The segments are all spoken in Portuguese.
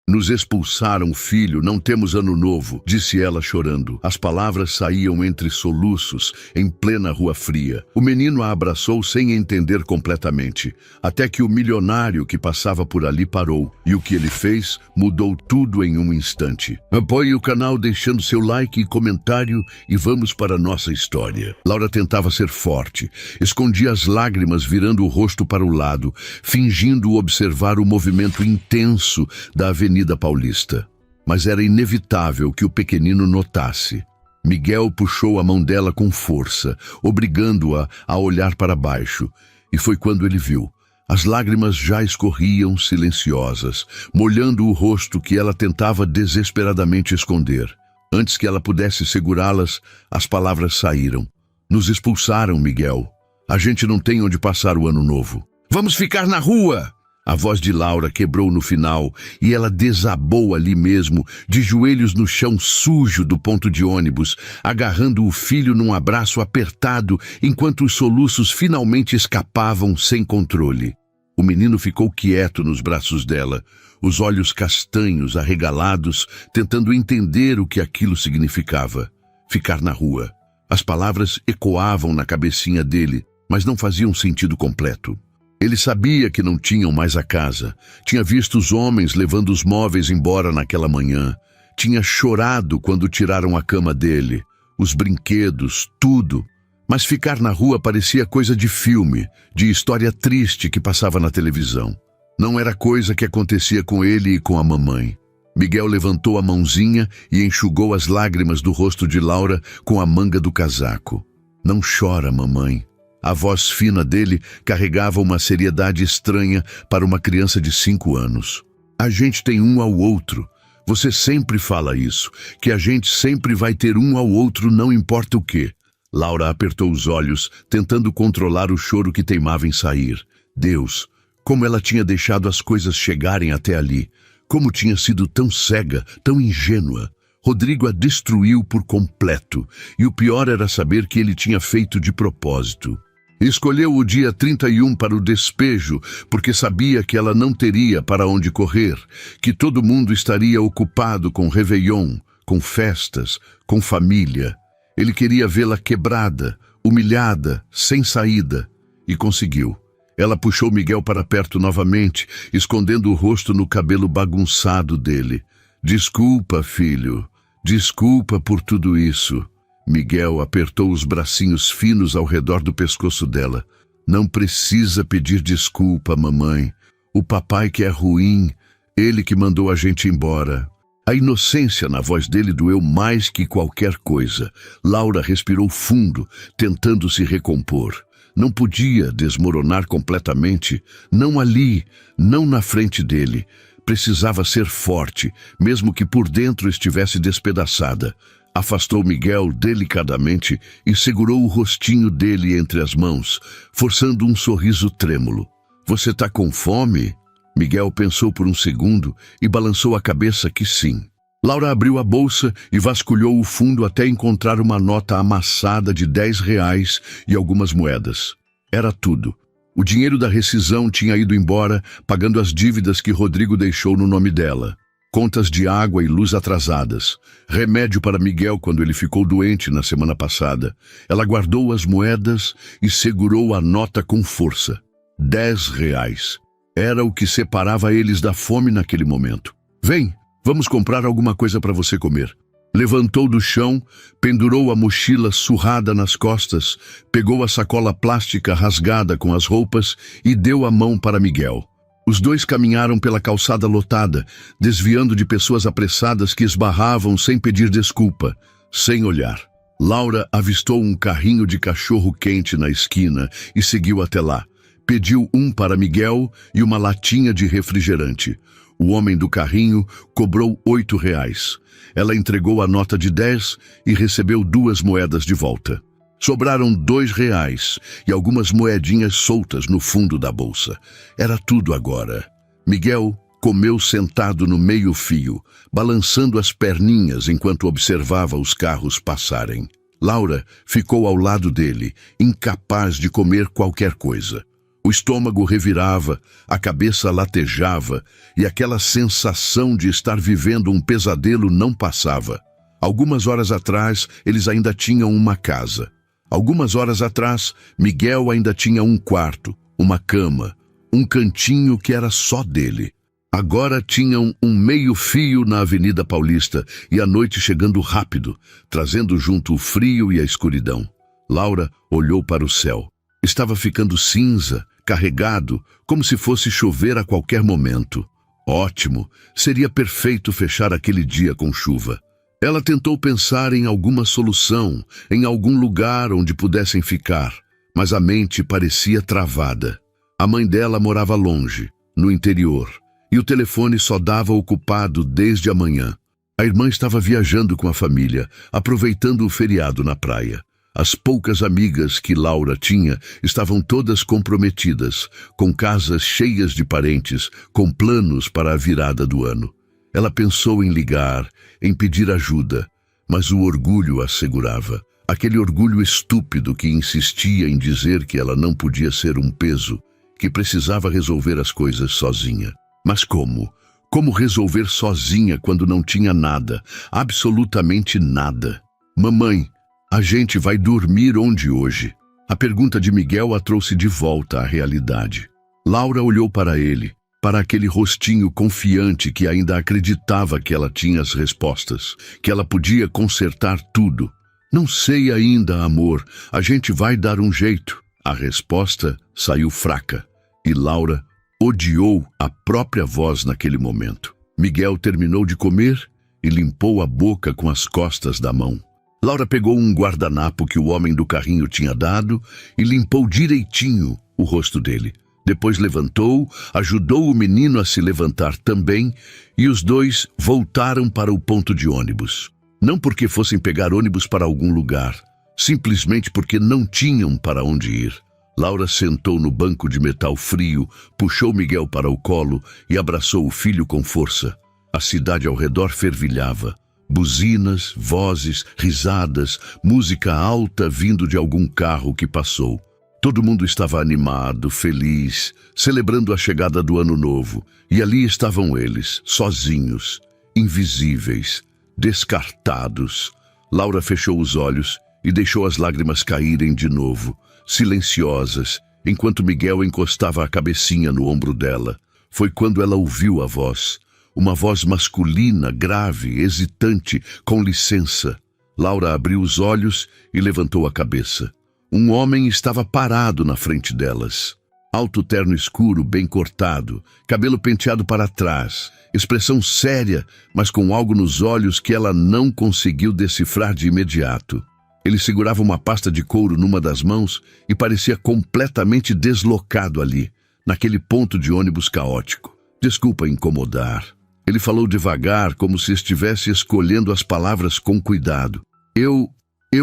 Nos expulsaram, filho, não temos ano novo, disse ela chorando. As palavras saíam entre soluços, em plena rua fria. O menino a abraçou sem entender completamente, até que o milionário que passava por ali parou, e o que ele fez mudou tudo em um instante. Apoie o canal deixando seu like e comentário e vamos para a nossa história. Laura tentava ser forte, escondia as lágrimas virando o rosto para o lado, fingindo observar o movimento intenso da Avenida Paulista. Mas era inevitável que o pequenino notasse. Miguel puxou a mão dela com força, obrigando-a a olhar para baixo. E foi quando ele viu. As lágrimas já escorriam silenciosas, molhando o rosto que ela tentava desesperadamente esconder. Antes que ela pudesse segurá-las, as palavras saíram. Nos expulsaram, Miguel. A gente não tem onde passar o ano novo. Vamos ficar na rua! A voz de Laura quebrou no final e ela desabou ali mesmo, de joelhos no chão sujo do ponto de ônibus, agarrando o filho num abraço apertado enquanto os soluços finalmente escapavam sem controle. O menino ficou quieto nos braços dela, os olhos castanhos arregalados, tentando entender o que aquilo significava. Ficar na rua. As palavras ecoavam na cabecinha dele, mas não faziam sentido completo. Ele sabia que não tinham mais a casa. Tinha visto os homens levando os móveis embora naquela manhã. Tinha chorado quando tiraram a cama dele, os brinquedos, tudo. Mas ficar na rua parecia coisa de filme, de história triste que passava na televisão. Não era coisa que acontecia com ele e com a mamãe. Miguel levantou a mãozinha e enxugou as lágrimas do rosto de Laura com a manga do casaco. Não chora, mamãe. A voz fina dele carregava uma seriedade estranha para uma criança de 5 anos. A gente tem um ao outro. Você sempre fala isso, que a gente sempre vai ter um ao outro, não importa o quê. Laura apertou os olhos, tentando controlar o choro que teimava em sair. Deus, como ela tinha deixado as coisas chegarem até ali. Como tinha sido tão cega, tão ingênua. Rodrigo a destruiu por completo, e o pior era saber que ele tinha feito de propósito. Escolheu o dia 31 para o despejo, porque sabia que ela não teria para onde correr, que todo mundo estaria ocupado com Réveillon, com festas, com família. Ele queria vê-la quebrada, humilhada, sem saída, e conseguiu. Ela puxou Miguel para perto novamente, escondendo o rosto no cabelo bagunçado dele. Desculpa, filho. Desculpa por tudo isso. Miguel apertou os bracinhos finos ao redor do pescoço dela. Não precisa pedir desculpa, mamãe. O papai que é ruim, ele que mandou a gente embora. A inocência na voz dele doeu mais que qualquer coisa. Laura respirou fundo, tentando se recompor. Não podia desmoronar completamente, não ali, não na frente dele. Precisava ser forte, mesmo que por dentro estivesse despedaçada. Afastou Miguel delicadamente e segurou o rostinho dele entre as mãos, forçando um sorriso trêmulo. Você tá com fome? Miguel pensou por um segundo e balançou a cabeça que sim. Laura abriu a bolsa e vasculhou o fundo até encontrar uma nota amassada de R$10 e algumas moedas. Era tudo. O dinheiro da rescisão tinha ido embora, pagando as dívidas que Rodrigo deixou no nome dela. Contas de água e luz atrasadas. Remédio para Miguel quando ele ficou doente na semana passada. Ela guardou as moedas e segurou a nota com força. R$10. Era o que separava eles da fome naquele momento. Vem, vamos comprar alguma coisa para você comer. Levantou do chão, pendurou a mochila surrada nas costas, pegou a sacola plástica rasgada com as roupas e deu a mão para Miguel. Os dois caminharam pela calçada lotada, desviando de pessoas apressadas que esbarravam sem pedir desculpa, sem olhar. Laura avistou um carrinho de cachorro-quente na esquina e seguiu até lá. Pediu um para Miguel e uma latinha de refrigerante. O homem do carrinho cobrou R$8. Ela entregou a nota de 10 e recebeu 2 moedas de volta. Sobraram R$2 e algumas moedinhas soltas no fundo da bolsa. Era tudo agora. Miguel comeu sentado no meio-fio, balançando as perninhas enquanto observava os carros passarem. Laura ficou ao lado dele, incapaz de comer qualquer coisa. O estômago revirava, a cabeça latejava e aquela sensação de estar vivendo um pesadelo não passava. Algumas horas atrás, eles ainda tinham uma casa. Algumas horas atrás, Miguel ainda tinha um quarto, uma cama, um cantinho que era só dele. Agora tinham um meio-fio na Avenida Paulista e a noite chegando rápido, trazendo junto o frio e a escuridão. Laura olhou para o céu. Estava ficando cinza, carregado, como se fosse chover a qualquer momento. Ótimo, seria perfeito fechar aquele dia com chuva. Ela tentou pensar em alguma solução, em algum lugar onde pudessem ficar, mas a mente parecia travada. A mãe dela morava longe, no interior, e o telefone só dava ocupado desde a manhã. A irmã estava viajando com a família, aproveitando o feriado na praia. As poucas amigas que Laura tinha estavam todas comprometidas, com casas cheias de parentes, com planos para a virada do ano. Ela pensou em ligar, em pedir ajuda, mas o orgulho a segurava. Aquele orgulho estúpido que insistia em dizer que ela não podia ser um peso, que precisava resolver as coisas sozinha. Mas como? Como resolver sozinha quando não tinha nada, absolutamente nada? Mamãe, a gente vai dormir onde hoje? A pergunta de Miguel a trouxe de volta à realidade. Laura olhou para ele, para aquele rostinho confiante que ainda acreditava que ela tinha as respostas, que ela podia consertar tudo. Não sei ainda, amor, a gente vai dar um jeito. A resposta saiu fraca e Laura odiou a própria voz naquele momento. Miguel terminou de comer e limpou a boca com as costas da mão. Laura pegou um guardanapo que o homem do carrinho tinha dado e limpou direitinho o rosto dele. Depois levantou, ajudou o menino a se levantar também e os dois voltaram para o ponto de ônibus. Não porque fossem pegar ônibus para algum lugar, simplesmente porque não tinham para onde ir. Laura sentou no banco de metal frio, puxou Miguel para o colo e abraçou o filho com força. A cidade ao redor fervilhava. Buzinas, vozes, risadas, música alta vindo de algum carro que passou. Todo mundo estava animado, feliz, celebrando a chegada do ano novo. E ali estavam eles, sozinhos, invisíveis, descartados. Laura fechou os olhos e deixou as lágrimas caírem de novo, silenciosas, enquanto Miguel encostava a cabecinha no ombro dela. Foi quando ela ouviu a voz. Uma voz masculina, grave, hesitante, com licença. Laura abriu os olhos e levantou a cabeça. Um homem estava parado na frente delas. Alto terno escuro, bem cortado, cabelo penteado para trás, expressão séria, mas com algo nos olhos que ela não conseguiu decifrar de imediato. Ele segurava uma pasta de couro numa das mãos e parecia completamente deslocado ali, naquele ponto de ônibus caótico. Desculpa incomodar. Ele falou devagar, como se estivesse escolhendo as palavras com cuidado. Eu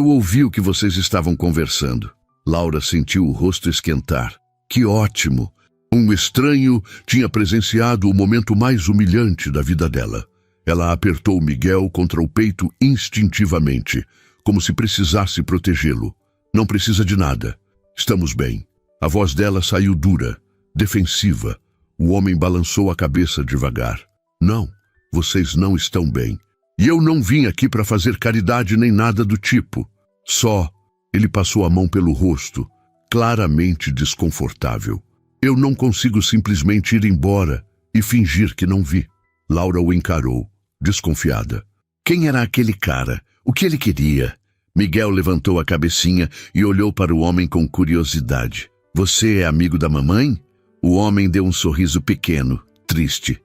ouvi o que vocês estavam conversando. Laura sentiu o rosto esquentar. Que ótimo! Um estranho tinha presenciado o momento mais humilhante da vida dela. Ela apertou Miguel contra o peito instintivamente, como se precisasse protegê-lo. Não precisa de nada. Estamos bem. A voz dela saiu dura, defensiva. O homem balançou a cabeça devagar. Não, vocês não estão bem. E eu não vim aqui para fazer caridade nem nada do tipo. Só, ele passou a mão pelo rosto, claramente desconfortável. Eu não consigo simplesmente ir embora e fingir que não vi. Laura o encarou, desconfiada. Quem era aquele cara? O que ele queria? Miguel levantou a cabecinha e olhou para o homem com curiosidade. Você é amigo da mamãe? O homem deu um sorriso pequeno, triste.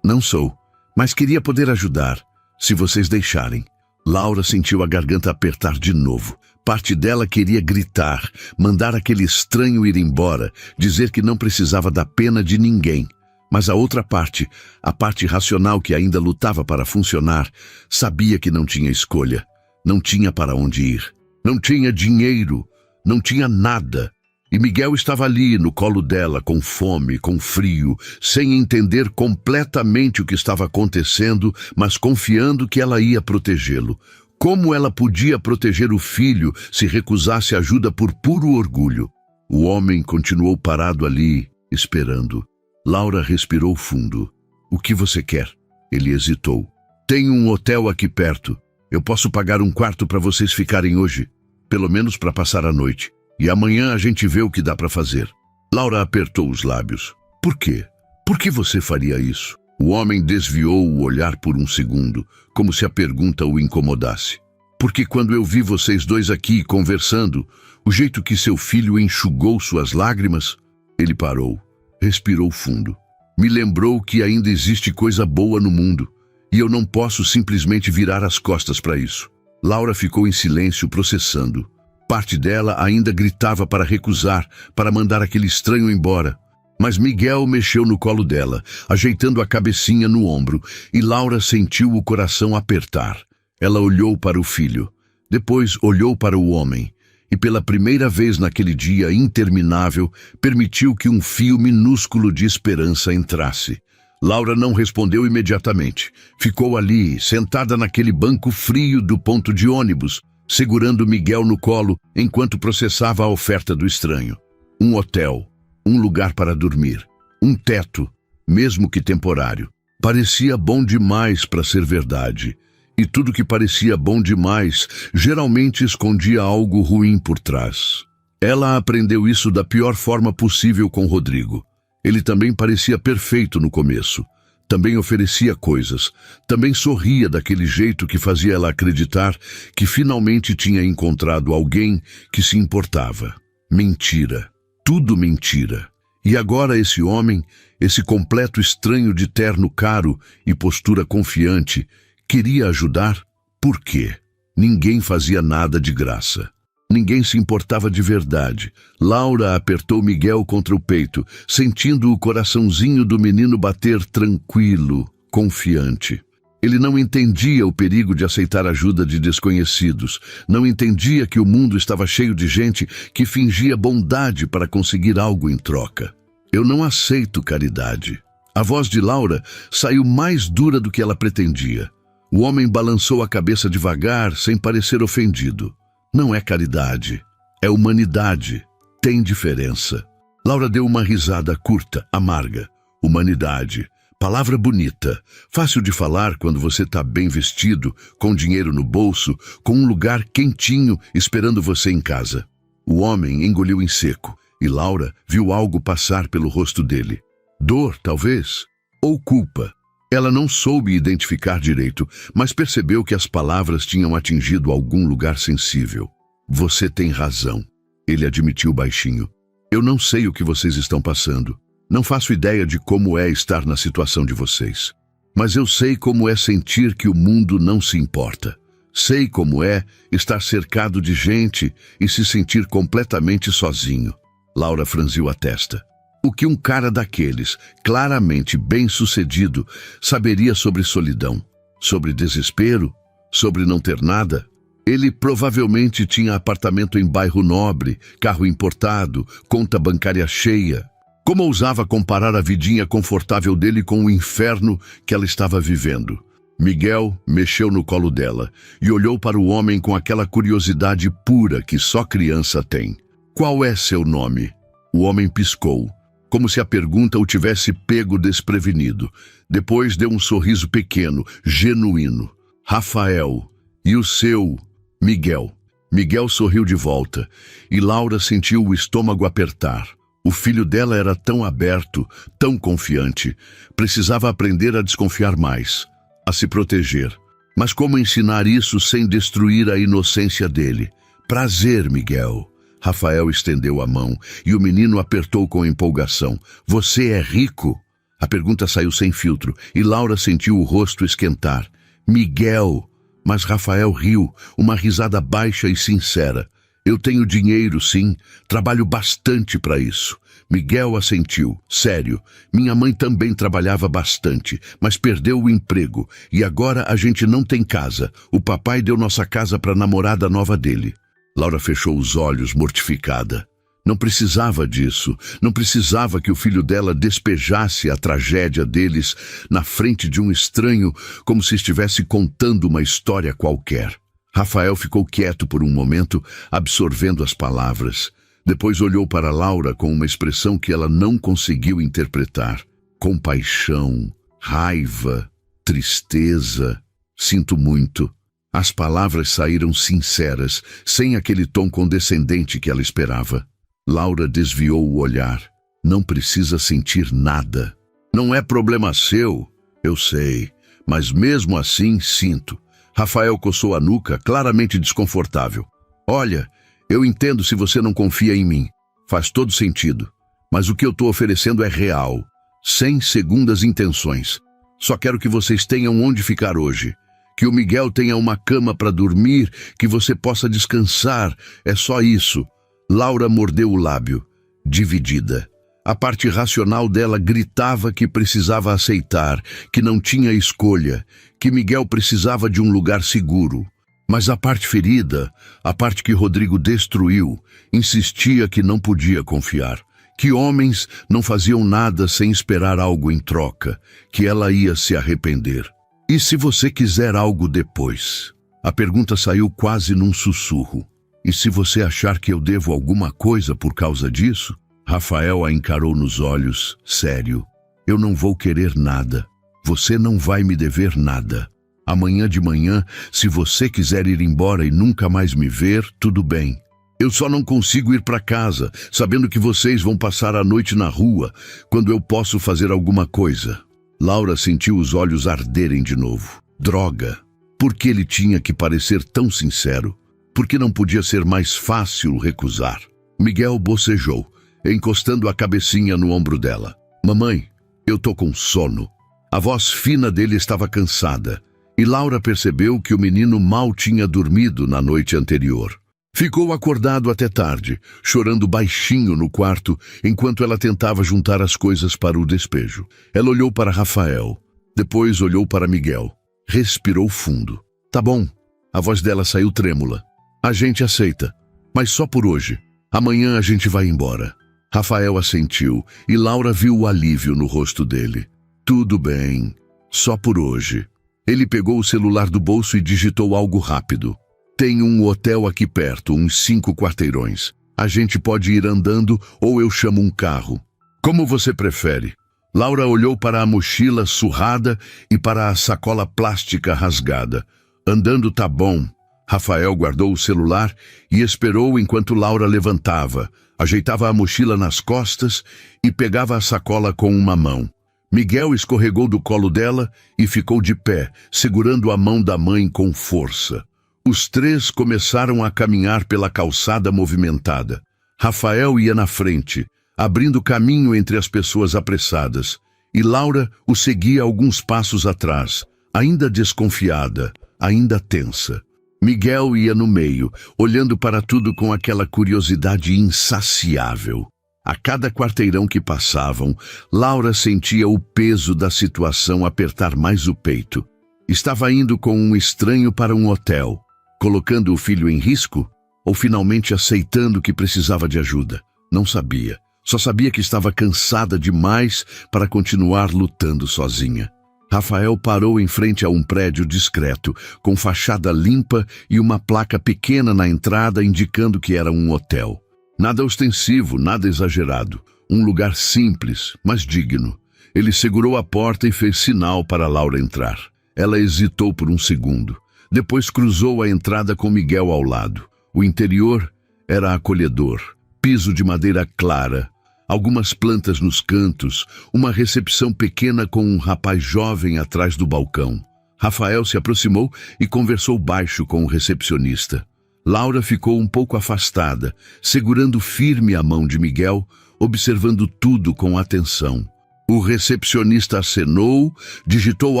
Não sou, mas queria poder ajudar, se vocês deixarem. Laura sentiu a garganta apertar de novo. Parte dela queria gritar, mandar aquele estranho ir embora, dizer que não precisava da pena de ninguém. Mas a outra parte, a parte racional que ainda lutava para funcionar, sabia que não tinha escolha, não tinha para onde ir, não tinha dinheiro, não tinha nada. E Miguel estava ali, no colo dela, com fome, com frio, sem entender completamente o que estava acontecendo, mas confiando que ela ia protegê-lo. Como ela podia proteger o filho se recusasse ajuda por puro orgulho? O homem continuou parado ali, esperando. Laura respirou fundo. O que você quer? Ele hesitou. Tenho um hotel aqui perto. Eu posso pagar um quarto para vocês ficarem hoje. Pelo menos para passar a noite. E amanhã a gente vê o que dá para fazer. Laura apertou os lábios. Por quê? Por que você faria isso? O homem desviou o olhar por um segundo, como se a pergunta o incomodasse. Porque quando eu vi vocês dois aqui conversando, o jeito que seu filho enxugou suas lágrimas, ele parou, respirou fundo. Me lembrou que ainda existe coisa boa no mundo, e eu não posso simplesmente virar as costas para isso. Laura ficou em silêncio, processando. Parte dela ainda gritava para recusar, para mandar aquele estranho embora. Mas Miguel mexeu no colo dela, ajeitando a cabecinha no ombro, e Laura sentiu o coração apertar. Ela olhou para o filho, depois olhou para o homem, e pela primeira vez naquele dia interminável, permitiu que um fio minúsculo de esperança entrasse. Laura não respondeu imediatamente. Ficou ali, sentada naquele banco frio do ponto de ônibus, segurando Miguel no colo enquanto processava a oferta do estranho. Um hotel. Um lugar para dormir, um teto, mesmo que temporário. Parecia bom demais para ser verdade. E tudo que parecia bom demais geralmente escondia algo ruim por trás. Ela aprendeu isso da pior forma possível com Rodrigo. Ele também parecia perfeito no começo. Também oferecia coisas. Também sorria daquele jeito que fazia ela acreditar que finalmente tinha encontrado alguém que se importava. Mentira. Tudo mentira. E agora esse homem, esse completo estranho de terno caro e postura confiante, queria ajudar? Por quê? Ninguém fazia nada de graça. Ninguém se importava de verdade. Laura apertou Miguel contra o peito, sentindo o coraçãozinho do menino bater tranquilo, confiante. Ele não entendia o perigo de aceitar ajuda de desconhecidos. Não entendia que o mundo estava cheio de gente que fingia bondade para conseguir algo em troca. Eu não aceito caridade. A voz de Laura saiu mais dura do que ela pretendia. O homem balançou a cabeça devagar, sem parecer ofendido. Não é caridade, é humanidade. Tem diferença. Laura deu uma risada curta, amarga. Humanidade. Palavra bonita, fácil de falar quando você está bem vestido, com dinheiro no bolso, com um lugar quentinho esperando você em casa. O homem engoliu em seco e Laura viu algo passar pelo rosto dele. Dor, talvez, ou culpa. Ela não soube identificar direito, mas percebeu que as palavras tinham atingido algum lugar sensível. Você tem razão, ele admitiu baixinho. Eu não sei o que vocês estão passando. Não faço ideia de como é estar na situação de vocês. Mas eu sei como é sentir que o mundo não se importa. Sei como é estar cercado de gente e se sentir completamente sozinho. Laura franziu a testa. O que um cara daqueles, claramente bem-sucedido, saberia sobre solidão? Sobre desespero? Sobre não ter nada? Ele provavelmente tinha apartamento em bairro nobre, carro importado, conta bancária cheia. Como ousava comparar a vidinha confortável dele com o inferno que ela estava vivendo? Miguel mexeu no colo dela e olhou para o homem com aquela curiosidade pura que só criança tem. Qual é seu nome? O homem piscou, como se a pergunta o tivesse pego desprevenido. Depois deu um sorriso pequeno, genuíno. Rafael. E o seu? Miguel. Miguel sorriu de volta e Laura sentiu o estômago apertar. O filho dela era tão aberto, tão confiante. Precisava aprender a desconfiar mais, a se proteger. Mas como ensinar isso sem destruir a inocência dele? Prazer, Miguel. Rafael estendeu a mão e o menino apertou com empolgação. Você é rico? A pergunta saiu sem filtro e Laura sentiu o rosto esquentar. Miguel! Mas Rafael riu, uma risada baixa e sincera. Eu tenho dinheiro, sim. Trabalho bastante para isso. Miguel assentiu. Sério, minha mãe também trabalhava bastante, mas perdeu o emprego. E agora a gente não tem casa. O papai deu nossa casa para a namorada nova dele. Laura fechou os olhos, mortificada. Não precisava disso. Não precisava que o filho dela despejasse a tragédia deles na frente de um estranho, como se estivesse contando uma história qualquer. Rafael ficou quieto por um momento, absorvendo as palavras. Depois olhou para Laura com uma expressão que ela não conseguiu interpretar. Compaixão, raiva, tristeza. Sinto muito. As palavras saíram sinceras, sem aquele tom condescendente que ela esperava. Laura desviou o olhar. Não precisa sentir nada. Não é problema seu, eu sei, mas mesmo assim sinto. Rafael coçou a nuca, claramente desconfortável. Olha, eu entendo se você não confia em mim. Faz todo sentido. Mas o que eu estou oferecendo é real. Sem segundas intenções. Só quero que vocês tenham onde ficar hoje. Que o Miguel tenha uma cama para dormir, que você possa descansar. É só isso. Laura mordeu o lábio, dividida. A parte racional dela gritava que precisava aceitar, que não tinha escolha, que Miguel precisava de um lugar seguro. Mas a parte ferida, a parte que Rodrigo destruiu, insistia que não podia confiar. Que homens não faziam nada sem esperar algo em troca, que ela ia se arrepender. E se você quiser algo depois? A pergunta saiu quase num sussurro. E se você achar que eu devo alguma coisa por causa disso? Rafael a encarou nos olhos, sério. Eu não vou querer nada. Você não vai me dever nada. Amanhã de manhã, se você quiser ir embora e nunca mais me ver, tudo bem. Eu só não consigo ir para casa, sabendo que vocês vão passar a noite na rua, quando eu posso fazer alguma coisa. Laura sentiu os olhos arderem de novo. Droga! Por que ele tinha que parecer tão sincero? Por que não podia ser mais fácil recusar? Miguel bocejou, encostando a cabecinha no ombro dela. Mamãe, eu tô com sono. A voz fina dele estava cansada, e Laura percebeu que o menino mal tinha dormido na noite anterior. Ficou acordado até tarde, chorando baixinho no quarto, enquanto ela tentava juntar as coisas para o despejo. Ela olhou para Rafael, depois olhou para Miguel. Respirou fundo. Tá bom. A voz dela saiu trêmula. A gente aceita, mas só por hoje. Amanhã a gente vai embora. Rafael assentiu, e Laura viu o alívio no rosto dele. Tudo bem, só por hoje. Ele pegou o celular do bolso e digitou algo rápido. Tem um hotel aqui perto, uns 5 quarteirões. A gente pode ir andando ou eu chamo um carro. Como você prefere? Laura olhou para a mochila surrada e para a sacola plástica rasgada. Andando tá bom. Rafael guardou o celular e esperou enquanto Laura levantava, ajeitava a mochila nas costas e pegava a sacola com uma mão. Miguel escorregou do colo dela e ficou de pé, segurando a mão da mãe com força. Os três começaram a caminhar pela calçada movimentada. Rafael ia na frente, abrindo caminho entre as pessoas apressadas, e Laura o seguia alguns passos atrás, ainda desconfiada, ainda tensa. Miguel ia no meio, olhando para tudo com aquela curiosidade insaciável. A cada quarteirão que passavam, Laura sentia o peso da situação apertar mais o peito. Estava indo com um estranho para um hotel, colocando o filho em risco? Ou finalmente aceitando que precisava de ajuda? Não sabia. Só sabia que estava cansada demais para continuar lutando sozinha. Rafael parou em frente a um prédio discreto, com fachada limpa e uma placa pequena na entrada indicando que era um hotel. Nada ostensivo, nada exagerado. Um lugar simples, mas digno. Ele segurou a porta e fez sinal para Laura entrar. Ela hesitou por um segundo. Depois cruzou a entrada com Miguel ao lado. O interior era acolhedor. Piso de madeira clara, algumas plantas nos cantos, uma recepção pequena com um rapaz jovem atrás do balcão. Rafael se aproximou e conversou baixo com o recepcionista. Laura ficou um pouco afastada, segurando firme a mão de Miguel, observando tudo com atenção. O recepcionista acenou, digitou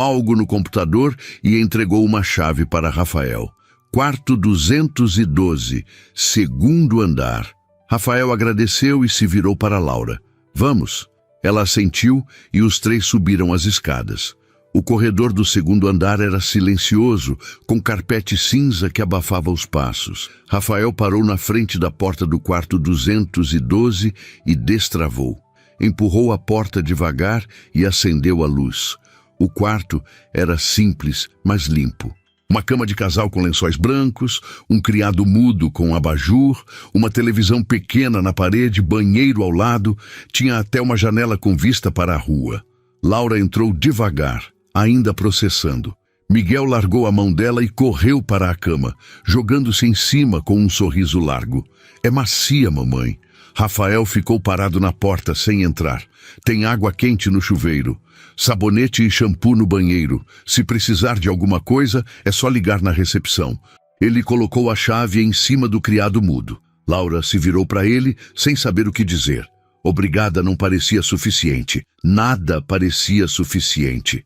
algo no computador e entregou uma chave para Rafael. Quarto 212, segundo andar. Rafael agradeceu e se virou para Laura. Vamos. Ela assentiu e os três subiram as escadas. O corredor do segundo andar era silencioso, com carpete cinza que abafava os passos. Rafael parou na frente da porta do quarto 212 e destravou. Empurrou a porta devagar e acendeu a luz. O quarto era simples, mas limpo. Uma cama de casal com lençóis brancos, um criado mudo com um abajur, uma televisão pequena na parede, banheiro ao lado, tinha até uma janela com vista para a rua. Laura entrou devagar, ainda processando. Miguel largou a mão dela e correu para a cama, jogando-se em cima com um sorriso largo. É macia, mamãe. Rafael ficou parado na porta sem entrar. Tem água quente no chuveiro. Sabonete e shampoo no banheiro. Se precisar de alguma coisa, é só ligar na recepção. Ele colocou a chave em cima do criado mudo. Laura se virou para ele, sem saber o que dizer. Obrigada não parecia suficiente. Nada parecia suficiente.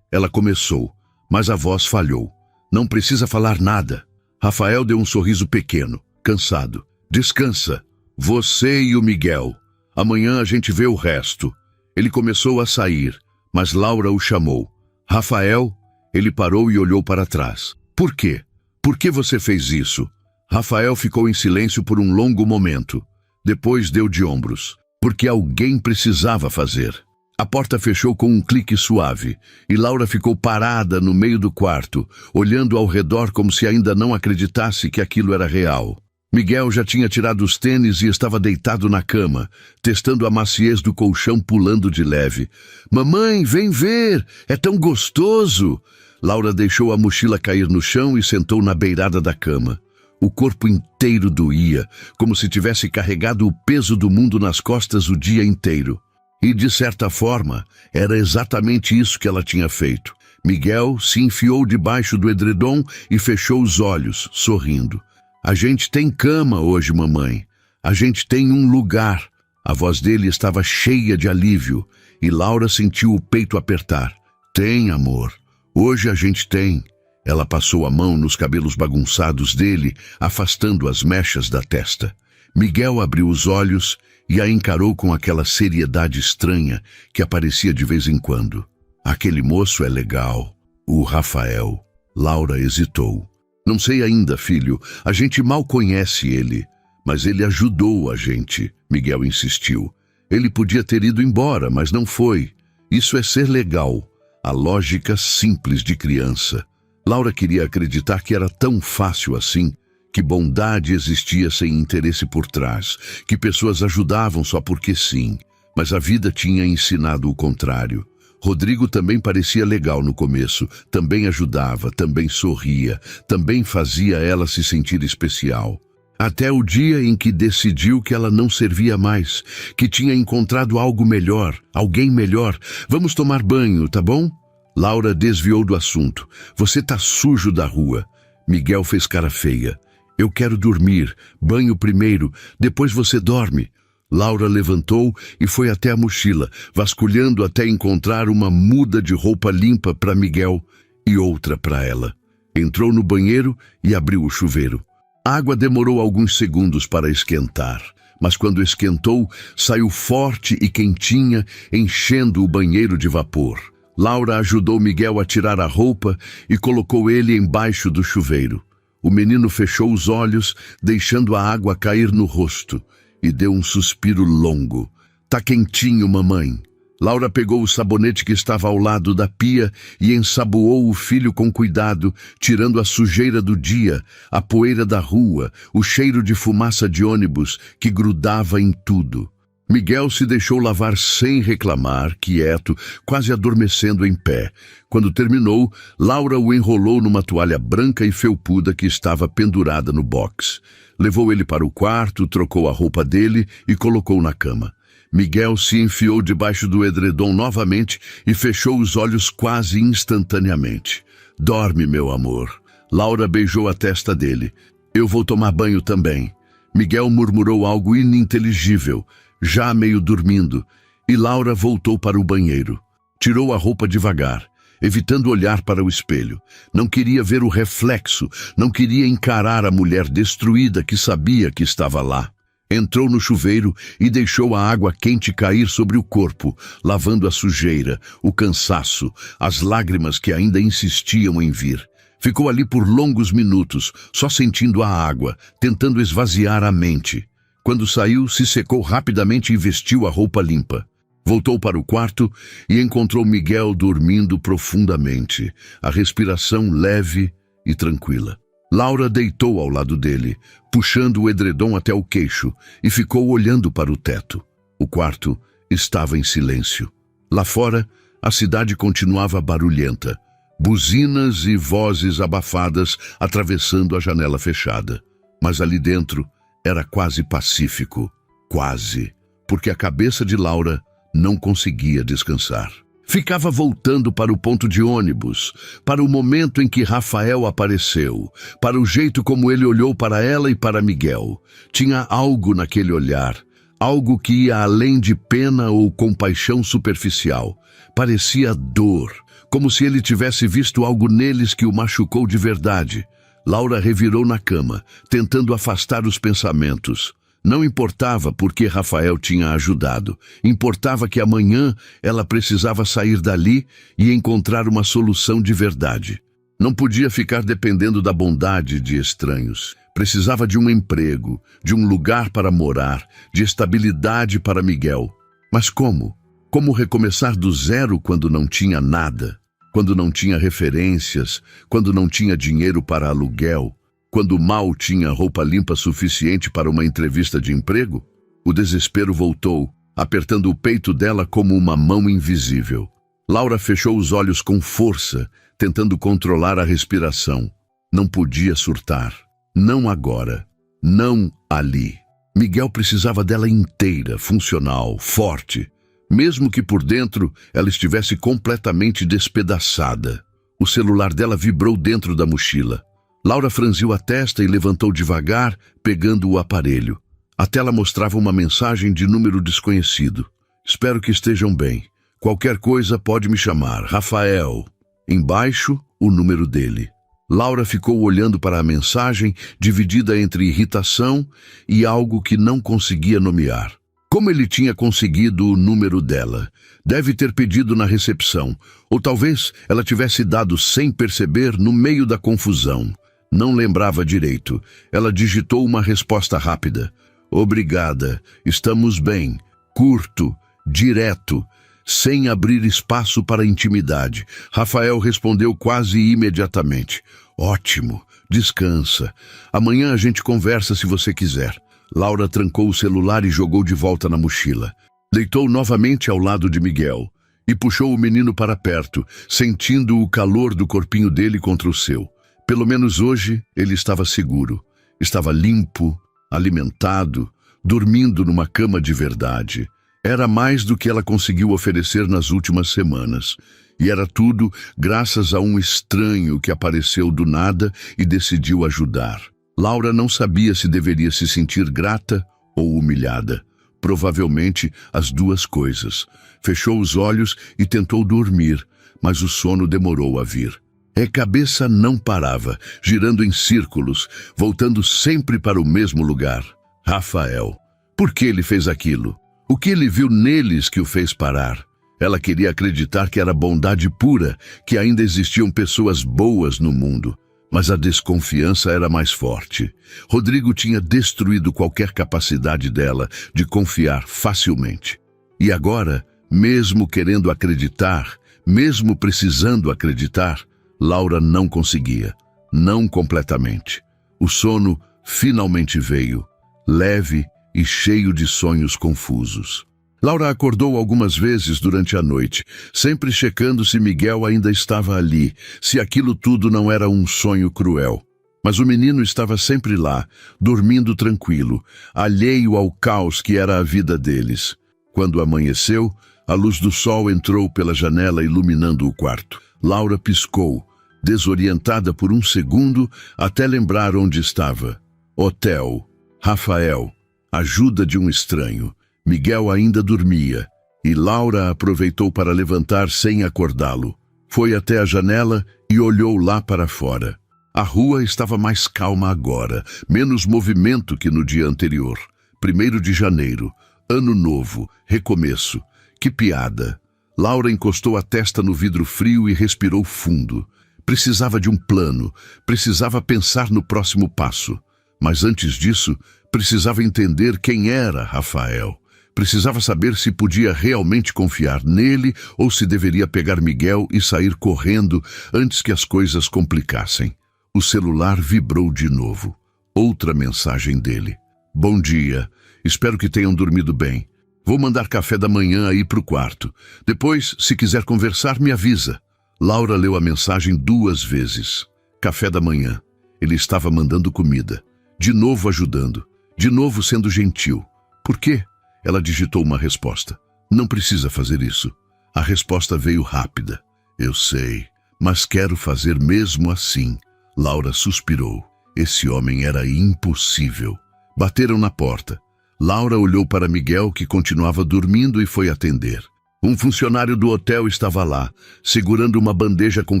Ela começou, mas a voz falhou. Não precisa falar nada. Rafael deu um sorriso pequeno, cansado. Descansa. Você e o Miguel. Amanhã a gente vê o resto. Ele começou a sair, mas Laura o chamou. Rafael? Ele parou e olhou para trás. Por quê? Por que você fez isso? Rafael ficou em silêncio por um longo momento. Depois deu de ombros. Porque alguém precisava fazer. A porta fechou com um clique suave, e Laura ficou parada no meio do quarto, olhando ao redor como se ainda não acreditasse que aquilo era real. Miguel já tinha tirado os tênis e estava deitado na cama, testando a maciez do colchão, pulando de leve. Mamãe, vem ver! É tão gostoso! Laura deixou a mochila cair no chão e sentou na beirada da cama. O corpo inteiro doía, como se tivesse carregado o peso do mundo nas costas o dia inteiro. E, de certa forma, era exatamente isso que ela tinha feito. Miguel se enfiou debaixo do edredom e fechou os olhos, sorrindo. A gente tem cama hoje, mamãe. A gente tem um lugar. A voz dele estava cheia de alívio, e Laura sentiu o peito apertar. Tem, amor. Hoje a gente tem. Ela passou a mão nos cabelos bagunçados dele, afastando as mechas da testa. Miguel abriu os olhos e a encarou com aquela seriedade estranha que aparecia de vez em quando. Aquele moço é legal. O Rafael. Laura hesitou. Não sei ainda, filho. A gente mal conhece ele. Mas ele ajudou a gente, Miguel insistiu. Ele podia ter ido embora, mas não foi. Isso é ser legal. A lógica simples de criança. Laura queria acreditar que era tão fácil assim, que bondade existia sem interesse por trás, que pessoas ajudavam só porque sim. Mas a vida tinha ensinado o contrário. Rodrigo também parecia legal no começo, também ajudava, também sorria, também fazia ela se sentir especial. Até o dia em que decidiu que ela não servia mais, que tinha encontrado algo melhor, alguém melhor. Vamos tomar banho, tá bom? Laura desviou do assunto. Você tá sujo da rua. Miguel fez cara feia. Eu quero dormir. Banho primeiro, depois você dorme. Laura levantou e foi até a mochila, vasculhando até encontrar uma muda de roupa limpa para Miguel e outra para ela. Entrou no banheiro e abriu o chuveiro. A água demorou alguns segundos para esquentar, mas quando esquentou, saiu forte e quentinha, enchendo o banheiro de vapor. Laura ajudou Miguel a tirar a roupa e colocou ele embaixo do chuveiro. O menino fechou os olhos, deixando a água cair no rosto, e deu um suspiro longo. Tá quentinho, mamãe. Laura pegou o sabonete que estava ao lado da pia e ensaboou o filho com cuidado, tirando a sujeira do dia, a poeira da rua, o cheiro de fumaça de ônibus que grudava em tudo. Miguel se deixou lavar sem reclamar, quieto, quase adormecendo em pé. Quando terminou, Laura o enrolou numa toalha branca e felpuda que estava pendurada no box. Levou ele para o quarto, trocou a roupa dele e colocou na cama. Miguel se enfiou debaixo do edredom novamente e fechou os olhos quase instantaneamente. Dorme, meu amor. Laura beijou a testa dele. Eu vou tomar banho também. Miguel murmurou algo ininteligível, já meio dormindo, e Laura voltou para o banheiro. Tirou a roupa devagar, evitando olhar para o espelho. Não queria ver o reflexo, não queria encarar a mulher destruída que sabia que estava lá. Entrou no chuveiro e deixou a água quente cair sobre o corpo, lavando a sujeira, o cansaço, as lágrimas que ainda insistiam em vir. Ficou ali por longos minutos, só sentindo a água, tentando esvaziar a mente. Quando saiu, se secou rapidamente e vestiu a roupa limpa. Voltou para o quarto e encontrou Miguel dormindo profundamente, a respiração leve e tranquila. Laura deitou ao lado dele, puxando o edredom até o queixo, e ficou olhando para o teto. O quarto estava em silêncio. Lá fora, a cidade continuava barulhenta, buzinas e vozes abafadas atravessando a janela fechada. Mas ali dentro era quase pacífico. Quase, porque a cabeça de Laura não conseguia descansar. Ficava voltando para o ponto de ônibus, para o momento em que Rafael apareceu, para o jeito como ele olhou para ela e para Miguel. Tinha algo naquele olhar, algo que ia além de pena ou compaixão superficial. Parecia dor, como se ele tivesse visto algo neles que o machucou de verdade. Laura revirou na cama, tentando afastar os pensamentos. Não importava porque Rafael tinha ajudado. Importava que amanhã ela precisava sair dali e encontrar uma solução de verdade. Não podia ficar dependendo da bondade de estranhos. Precisava de um emprego, de um lugar para morar, de estabilidade para Miguel. Mas como? Como recomeçar do zero quando não tinha nada? Quando não tinha referências? Quando não tinha dinheiro para aluguel? Quando mal tinha roupa limpa suficiente para uma entrevista de emprego? O desespero voltou, apertando o peito dela como uma mão invisível. Laura fechou os olhos com força, tentando controlar a respiração. Não podia surtar. Não agora. Não ali. Miguel precisava dela inteira, funcional, forte. Mesmo que por dentro ela estivesse completamente despedaçada. O celular dela vibrou dentro da mochila. Laura franziu a testa e levantou devagar, pegando o aparelho. A tela mostrava uma mensagem de número desconhecido. Espero que estejam bem. Qualquer coisa pode me chamar. Rafael. Embaixo, o número dele. Laura ficou olhando para a mensagem, dividida entre irritação e algo que não conseguia nomear. Como ele tinha conseguido o número dela? Deve ter pedido na recepção, ou talvez ela tivesse dado sem perceber no meio da confusão. Não lembrava direito. Ela digitou uma resposta rápida. Obrigada, estamos bem. Curto, direto, sem abrir espaço para intimidade. Rafael respondeu quase imediatamente. Ótimo, descansa. Amanhã a gente conversa se você quiser. Laura trancou o celular e jogou de volta na mochila. Deitou novamente ao lado de Miguel e puxou o menino para perto, sentindo o calor do corpinho dele contra o seu. Pelo menos hoje ele estava seguro. Estava limpo, alimentado, dormindo numa cama de verdade. Era mais do que ela conseguiu oferecer nas últimas semanas. E era tudo graças a um estranho que apareceu do nada e decidiu ajudar. Laura não sabia se deveria se sentir grata ou humilhada. Provavelmente as duas coisas. Fechou os olhos e tentou dormir, mas o sono demorou a vir. A cabeça não parava, girando em círculos, voltando sempre para o mesmo lugar. Rafael. Por que ele fez aquilo? O que ele viu neles que o fez parar? Ela queria acreditar que era bondade pura, que ainda existiam pessoas boas no mundo. Mas a desconfiança era mais forte. Rodrigo tinha destruído qualquer capacidade dela de confiar facilmente. E agora, mesmo querendo acreditar, mesmo precisando acreditar, Laura não conseguia. Não completamente. O sono finalmente veio, leve e cheio de sonhos confusos. Laura acordou algumas vezes durante a noite, sempre checando se Miguel ainda estava ali, se aquilo tudo não era um sonho cruel. Mas o menino estava sempre lá, dormindo tranquilo, alheio ao caos que era a vida deles. Quando amanheceu, a luz do sol entrou pela janela iluminando o quarto. Laura piscou, desorientada por um segundo, até lembrar onde estava. Hotel. Rafael. Ajuda de um estranho. Miguel ainda dormia, e Laura aproveitou para levantar sem acordá-lo. Foi até a janela e olhou lá para fora. A rua estava mais calma agora, menos movimento que no dia anterior. 1º de janeiro, ano novo, recomeço. Que piada! Laura encostou a testa no vidro frio e respirou fundo. Precisava de um plano, precisava pensar no próximo passo. Mas antes disso, precisava entender quem era Rafael. Precisava saber se podia realmente confiar nele ou se deveria pegar Miguel e sair correndo antes que as coisas complicassem. O celular vibrou de novo. Outra mensagem dele. Bom dia. Espero que tenham dormido bem. Vou mandar café da manhã aí pro quarto. Depois, se quiser conversar, me avisa. Laura leu a mensagem 2 vezes. Café da manhã. Ele estava mandando comida. De novo ajudando. De novo sendo gentil. Por quê? Ela digitou uma resposta. Não precisa fazer isso. A resposta veio rápida. Eu sei, mas quero fazer mesmo assim. Laura suspirou. Esse homem era impossível. Bateram na porta. Laura olhou para Miguel, que continuava dormindo, e foi atender. Um funcionário do hotel estava lá, segurando uma bandeja com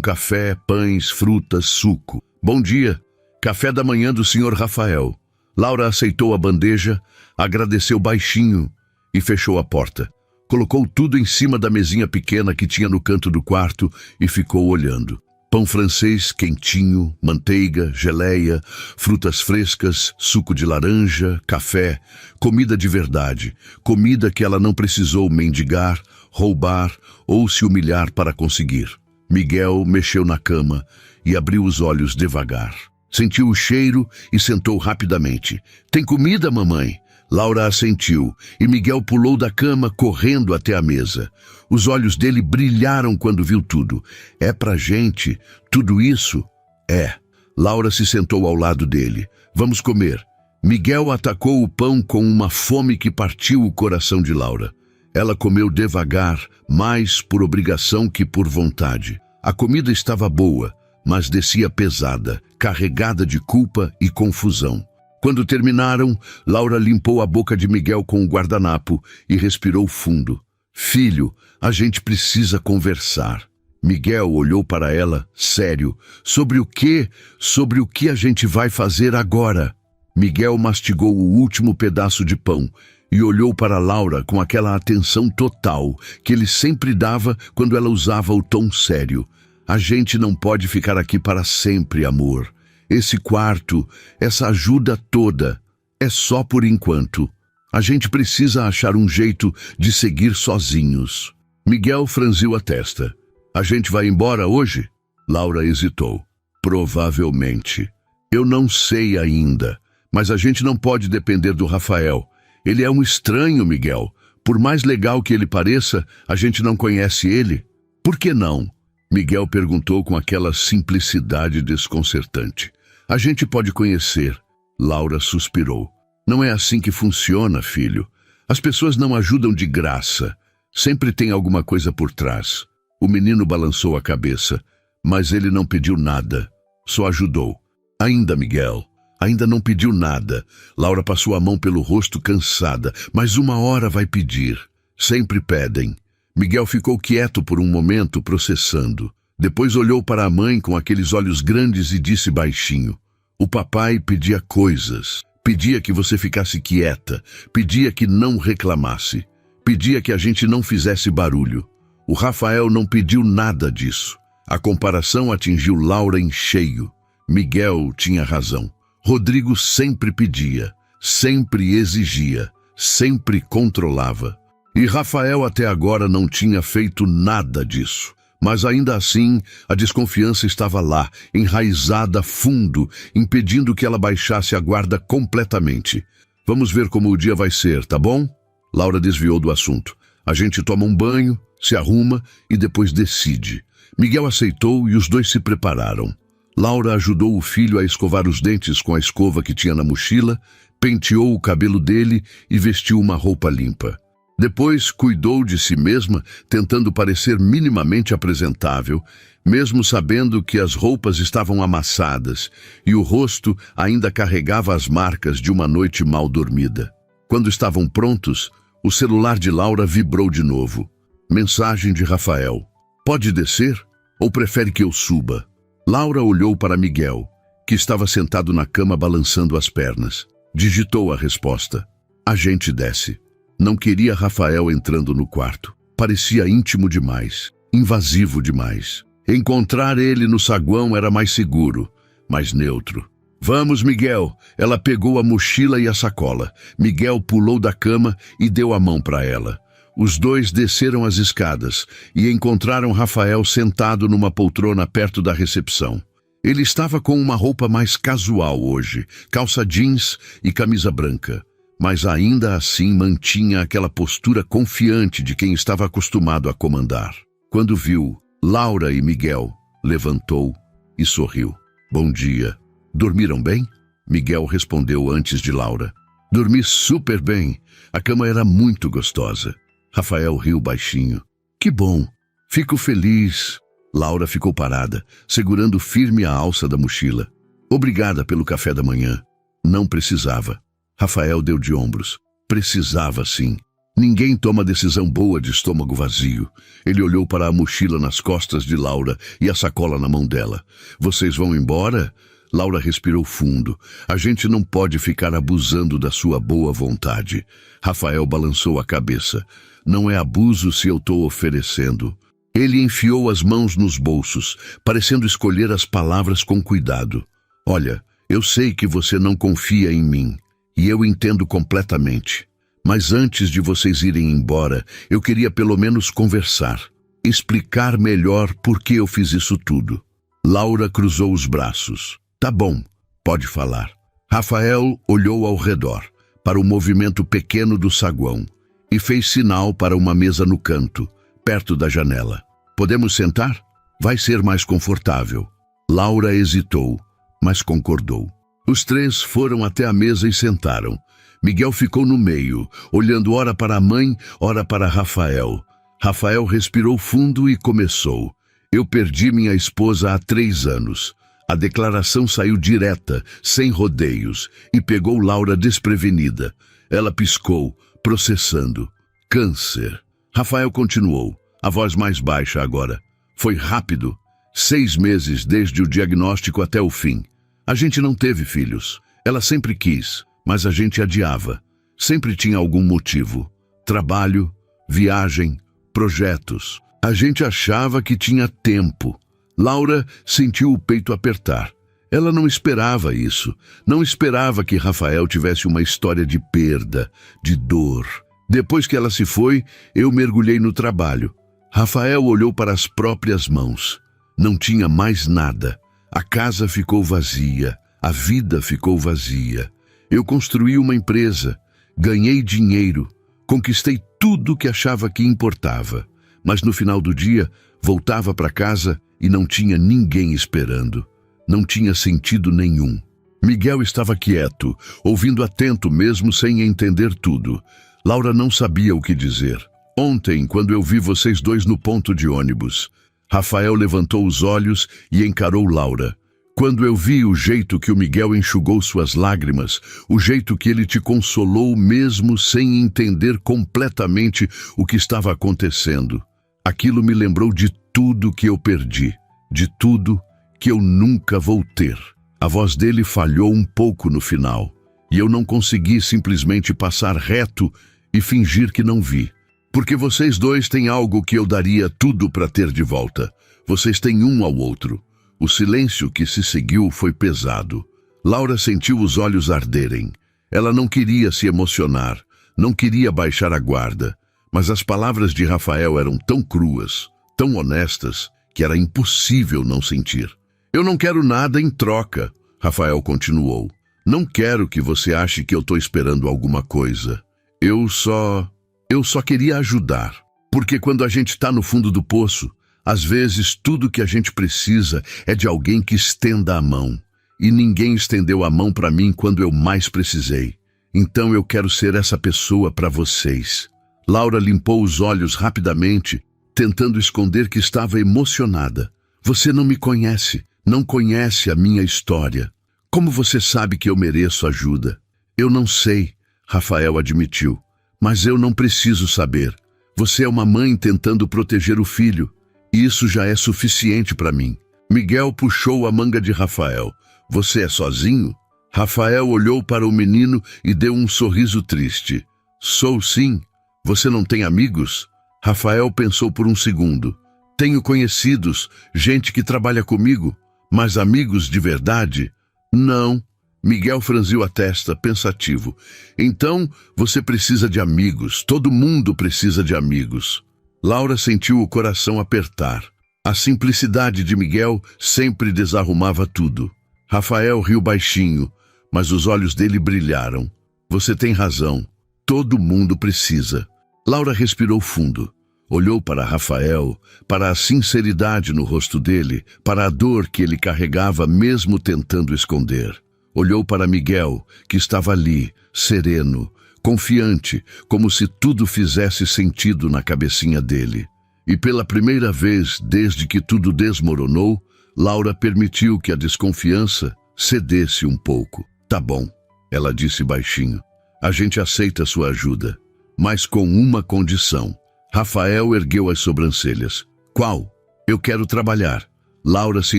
café, pães, frutas, suco. Bom dia. Café da manhã do Sr. Rafael. Laura aceitou a bandeja, agradeceu baixinho e fechou a porta. Colocou tudo em cima da mesinha pequena que tinha no canto do quarto e ficou olhando. Pão francês quentinho, manteiga, geleia, frutas frescas, suco de laranja, café, comida de verdade, comida que ela não precisou mendigar, roubar ou se humilhar para conseguir. Miguel mexeu na cama e abriu os olhos devagar. Sentiu o cheiro e sentou rapidamente. Tem comida, mamãe? Laura assentiu e Miguel pulou da cama correndo até a mesa. Os olhos dele brilharam quando viu tudo. É pra gente, tudo isso? É. Laura se sentou ao lado dele. Vamos comer. Miguel atacou o pão com uma fome que partiu o coração de Laura. Ela comeu devagar, mais por obrigação que por vontade. A comida estava boa, mas descia pesada, carregada de culpa e confusão. Quando terminaram, Laura limpou a boca de Miguel com o guardanapo e respirou fundo. Filho, a gente precisa conversar. Miguel olhou para ela, sério. Sobre o quê? Sobre o que a gente vai fazer agora? Miguel mastigou o último pedaço de pão e olhou para Laura com aquela atenção total que ele sempre dava quando ela usava o tom sério. A gente não pode ficar aqui para sempre, amor. Esse quarto, essa ajuda toda, é só por enquanto. A gente precisa achar um jeito de seguir sozinhos. Miguel franziu a testa. A gente vai embora hoje? Laura hesitou. Provavelmente. Eu não sei ainda, mas a gente não pode depender do Rafael. Ele é um estranho, Miguel. Por mais legal que ele pareça, a gente não conhece ele. Por que não? Miguel perguntou com aquela simplicidade desconcertante. A gente pode conhecer. Laura suspirou. Não é assim que funciona, filho. As pessoas não ajudam de graça. Sempre tem alguma coisa por trás. O menino balançou a cabeça, mas ele não pediu nada. Só ajudou. Ainda, Miguel. Ainda não pediu nada. Laura passou a mão pelo rosto cansada. Mas uma hora vai pedir. Sempre pedem. Miguel ficou quieto por um momento, processando. Depois olhou para a mãe com aqueles olhos grandes e disse baixinho. O papai pedia coisas. Pedia que você ficasse quieta. Pedia que não reclamasse. Pedia que a gente não fizesse barulho. O Rafael não pediu nada disso. A comparação atingiu Laura em cheio. Miguel tinha razão. Rodrigo sempre pedia, sempre exigia, sempre controlava. E Rafael até agora não tinha feito nada disso. Mas ainda assim, a desconfiança estava lá, enraizada fundo, impedindo que ela baixasse a guarda completamente. Vamos ver como o dia vai ser, tá bom? Laura desviou do assunto. A gente toma um banho, se arruma e depois decide. Miguel aceitou e os dois se prepararam. Laura ajudou o filho a escovar os dentes com a escova que tinha na mochila, penteou o cabelo dele e vestiu uma roupa limpa. Depois cuidou de si mesma, tentando parecer minimamente apresentável, mesmo sabendo que as roupas estavam amassadas e o rosto ainda carregava as marcas de uma noite mal dormida. Quando estavam prontos, o celular de Laura vibrou de novo. Mensagem de Rafael. Pode descer? Ou prefere que eu suba? Laura olhou para Miguel, que estava sentado na cama balançando as pernas. Digitou a resposta. A gente desce. Não queria Rafael entrando no quarto. Parecia íntimo demais, invasivo demais. Encontrar ele no saguão era mais seguro, mais neutro. Vamos, Miguel. Ela pegou a mochila e a sacola. Miguel pulou da cama e deu a mão para ela. Os dois desceram as escadas e encontraram Rafael sentado numa poltrona perto da recepção. Ele estava com uma roupa mais casual hoje, calça jeans e camisa branca, mas ainda assim mantinha aquela postura confiante de quem estava acostumado a comandar. Quando viu Laura e Miguel, levantou e sorriu. Bom dia. Dormiram bem? Miguel respondeu antes de Laura. Dormi super bem. A cama era muito gostosa. Rafael riu baixinho. Que bom. Fico feliz. Laura ficou parada, segurando firme a alça da mochila. Obrigada pelo café da manhã. Não precisava. Rafael deu de ombros. Precisava sim. Ninguém toma decisão boa de estômago vazio. Ele olhou para a mochila nas costas de Laura e a sacola na mão dela. Vocês vão embora? Laura respirou fundo. A gente não pode ficar abusando da sua boa vontade. Rafael balançou a cabeça. Não é abuso se eu estou oferecendo. Ele enfiou as mãos nos bolsos, parecendo escolher as palavras com cuidado. Olha, eu sei que você não confia em mim, e eu entendo completamente. Mas antes de vocês irem embora, eu queria pelo menos conversar, explicar melhor por que eu fiz isso tudo. Laura cruzou os braços. Tá bom, pode falar. Rafael olhou ao redor, para o movimento pequeno do saguão, e fez sinal para uma mesa no canto, perto da janela. Podemos sentar? Vai ser mais confortável. Laura hesitou, mas concordou. Os três foram até a mesa e sentaram. Miguel ficou no meio, olhando ora para a mãe, ora para Rafael. Rafael respirou fundo e começou. Eu perdi minha esposa há 3 anos. A declaração saiu direta, sem rodeios, e pegou Laura desprevenida. Ela piscou, processando. Câncer. Rafael continuou, a voz mais baixa agora. Foi rápido. 6 meses desde o diagnóstico até o fim. A gente não teve filhos. Ela sempre quis, mas a gente adiava. Sempre tinha algum motivo. Trabalho, viagem, projetos. A gente achava que tinha tempo. Laura sentiu o peito apertar. Ela não esperava isso. Não esperava que Rafael tivesse uma história de perda, de dor. Depois que ela se foi, eu mergulhei no trabalho. Rafael olhou para as próprias mãos. Não tinha mais nada. A casa ficou vazia. A vida ficou vazia. Eu construí uma empresa. Ganhei dinheiro. Conquistei tudo que achava que importava. Mas no final do dia, voltava para casa e não tinha ninguém esperando. Não tinha sentido nenhum. Miguel estava quieto, ouvindo atento mesmo sem entender tudo. Laura não sabia o que dizer. Ontem, quando eu vi vocês dois no ponto de ônibus. Rafael levantou os olhos e encarou Laura. Quando eu vi o jeito que o Miguel enxugou suas lágrimas, o jeito que ele te consolou mesmo sem entender completamente o que estava acontecendo. Aquilo me lembrou de tudo que eu perdi, de tudo que eu nunca vou ter. A voz dele falhou um pouco no final, e eu não consegui simplesmente passar reto e fingir que não vi. Porque vocês dois têm algo que eu daria tudo para ter de volta. Vocês têm um ao outro. O silêncio que se seguiu foi pesado. Laura sentiu os olhos arderem. Ela não queria se emocionar, não queria baixar a guarda, mas as palavras de Rafael eram tão cruas, tão honestas, que era impossível não sentir. Eu não quero nada em troca, Rafael continuou. Não quero que você ache que eu estou esperando alguma coisa. Eu só queria ajudar. Porque quando a gente está no fundo do poço, às vezes tudo que a gente precisa é de alguém que estenda a mão. E ninguém estendeu a mão para mim quando eu mais precisei. Então eu quero ser essa pessoa para vocês. Laura limpou os olhos rapidamente, tentando esconder que estava emocionada. Você não me conhece, não conhece a minha história. Como você sabe que eu mereço ajuda? Eu não sei, Rafael admitiu, mas eu não preciso saber. Você é uma mãe tentando proteger o filho, e isso já é suficiente para mim. Miguel puxou a manga de Rafael. Você é sozinho? Rafael olhou para o menino e deu um sorriso triste. Sou sim. Você não tem amigos? Rafael pensou por um segundo. Tenho conhecidos, gente que trabalha comigo, mas amigos de verdade? Não, Miguel franziu a testa, pensativo. Então, você precisa de amigos. Todo mundo precisa de amigos. Laura sentiu o coração apertar. A simplicidade de Miguel sempre desarrumava tudo. Rafael riu baixinho, mas os olhos dele brilharam. Você tem razão. Todo mundo precisa. Laura respirou fundo. Olhou para Rafael, para a sinceridade no rosto dele, para a dor que ele carregava mesmo tentando esconder. Olhou para Miguel, que estava ali, sereno, confiante, como se tudo fizesse sentido na cabecinha dele. E pela primeira vez desde que tudo desmoronou, Laura permitiu que a desconfiança cedesse um pouco. Tá bom, ela disse baixinho. A gente aceita sua ajuda, mas com uma condição. Rafael ergueu as sobrancelhas. Qual? Eu quero trabalhar. Laura se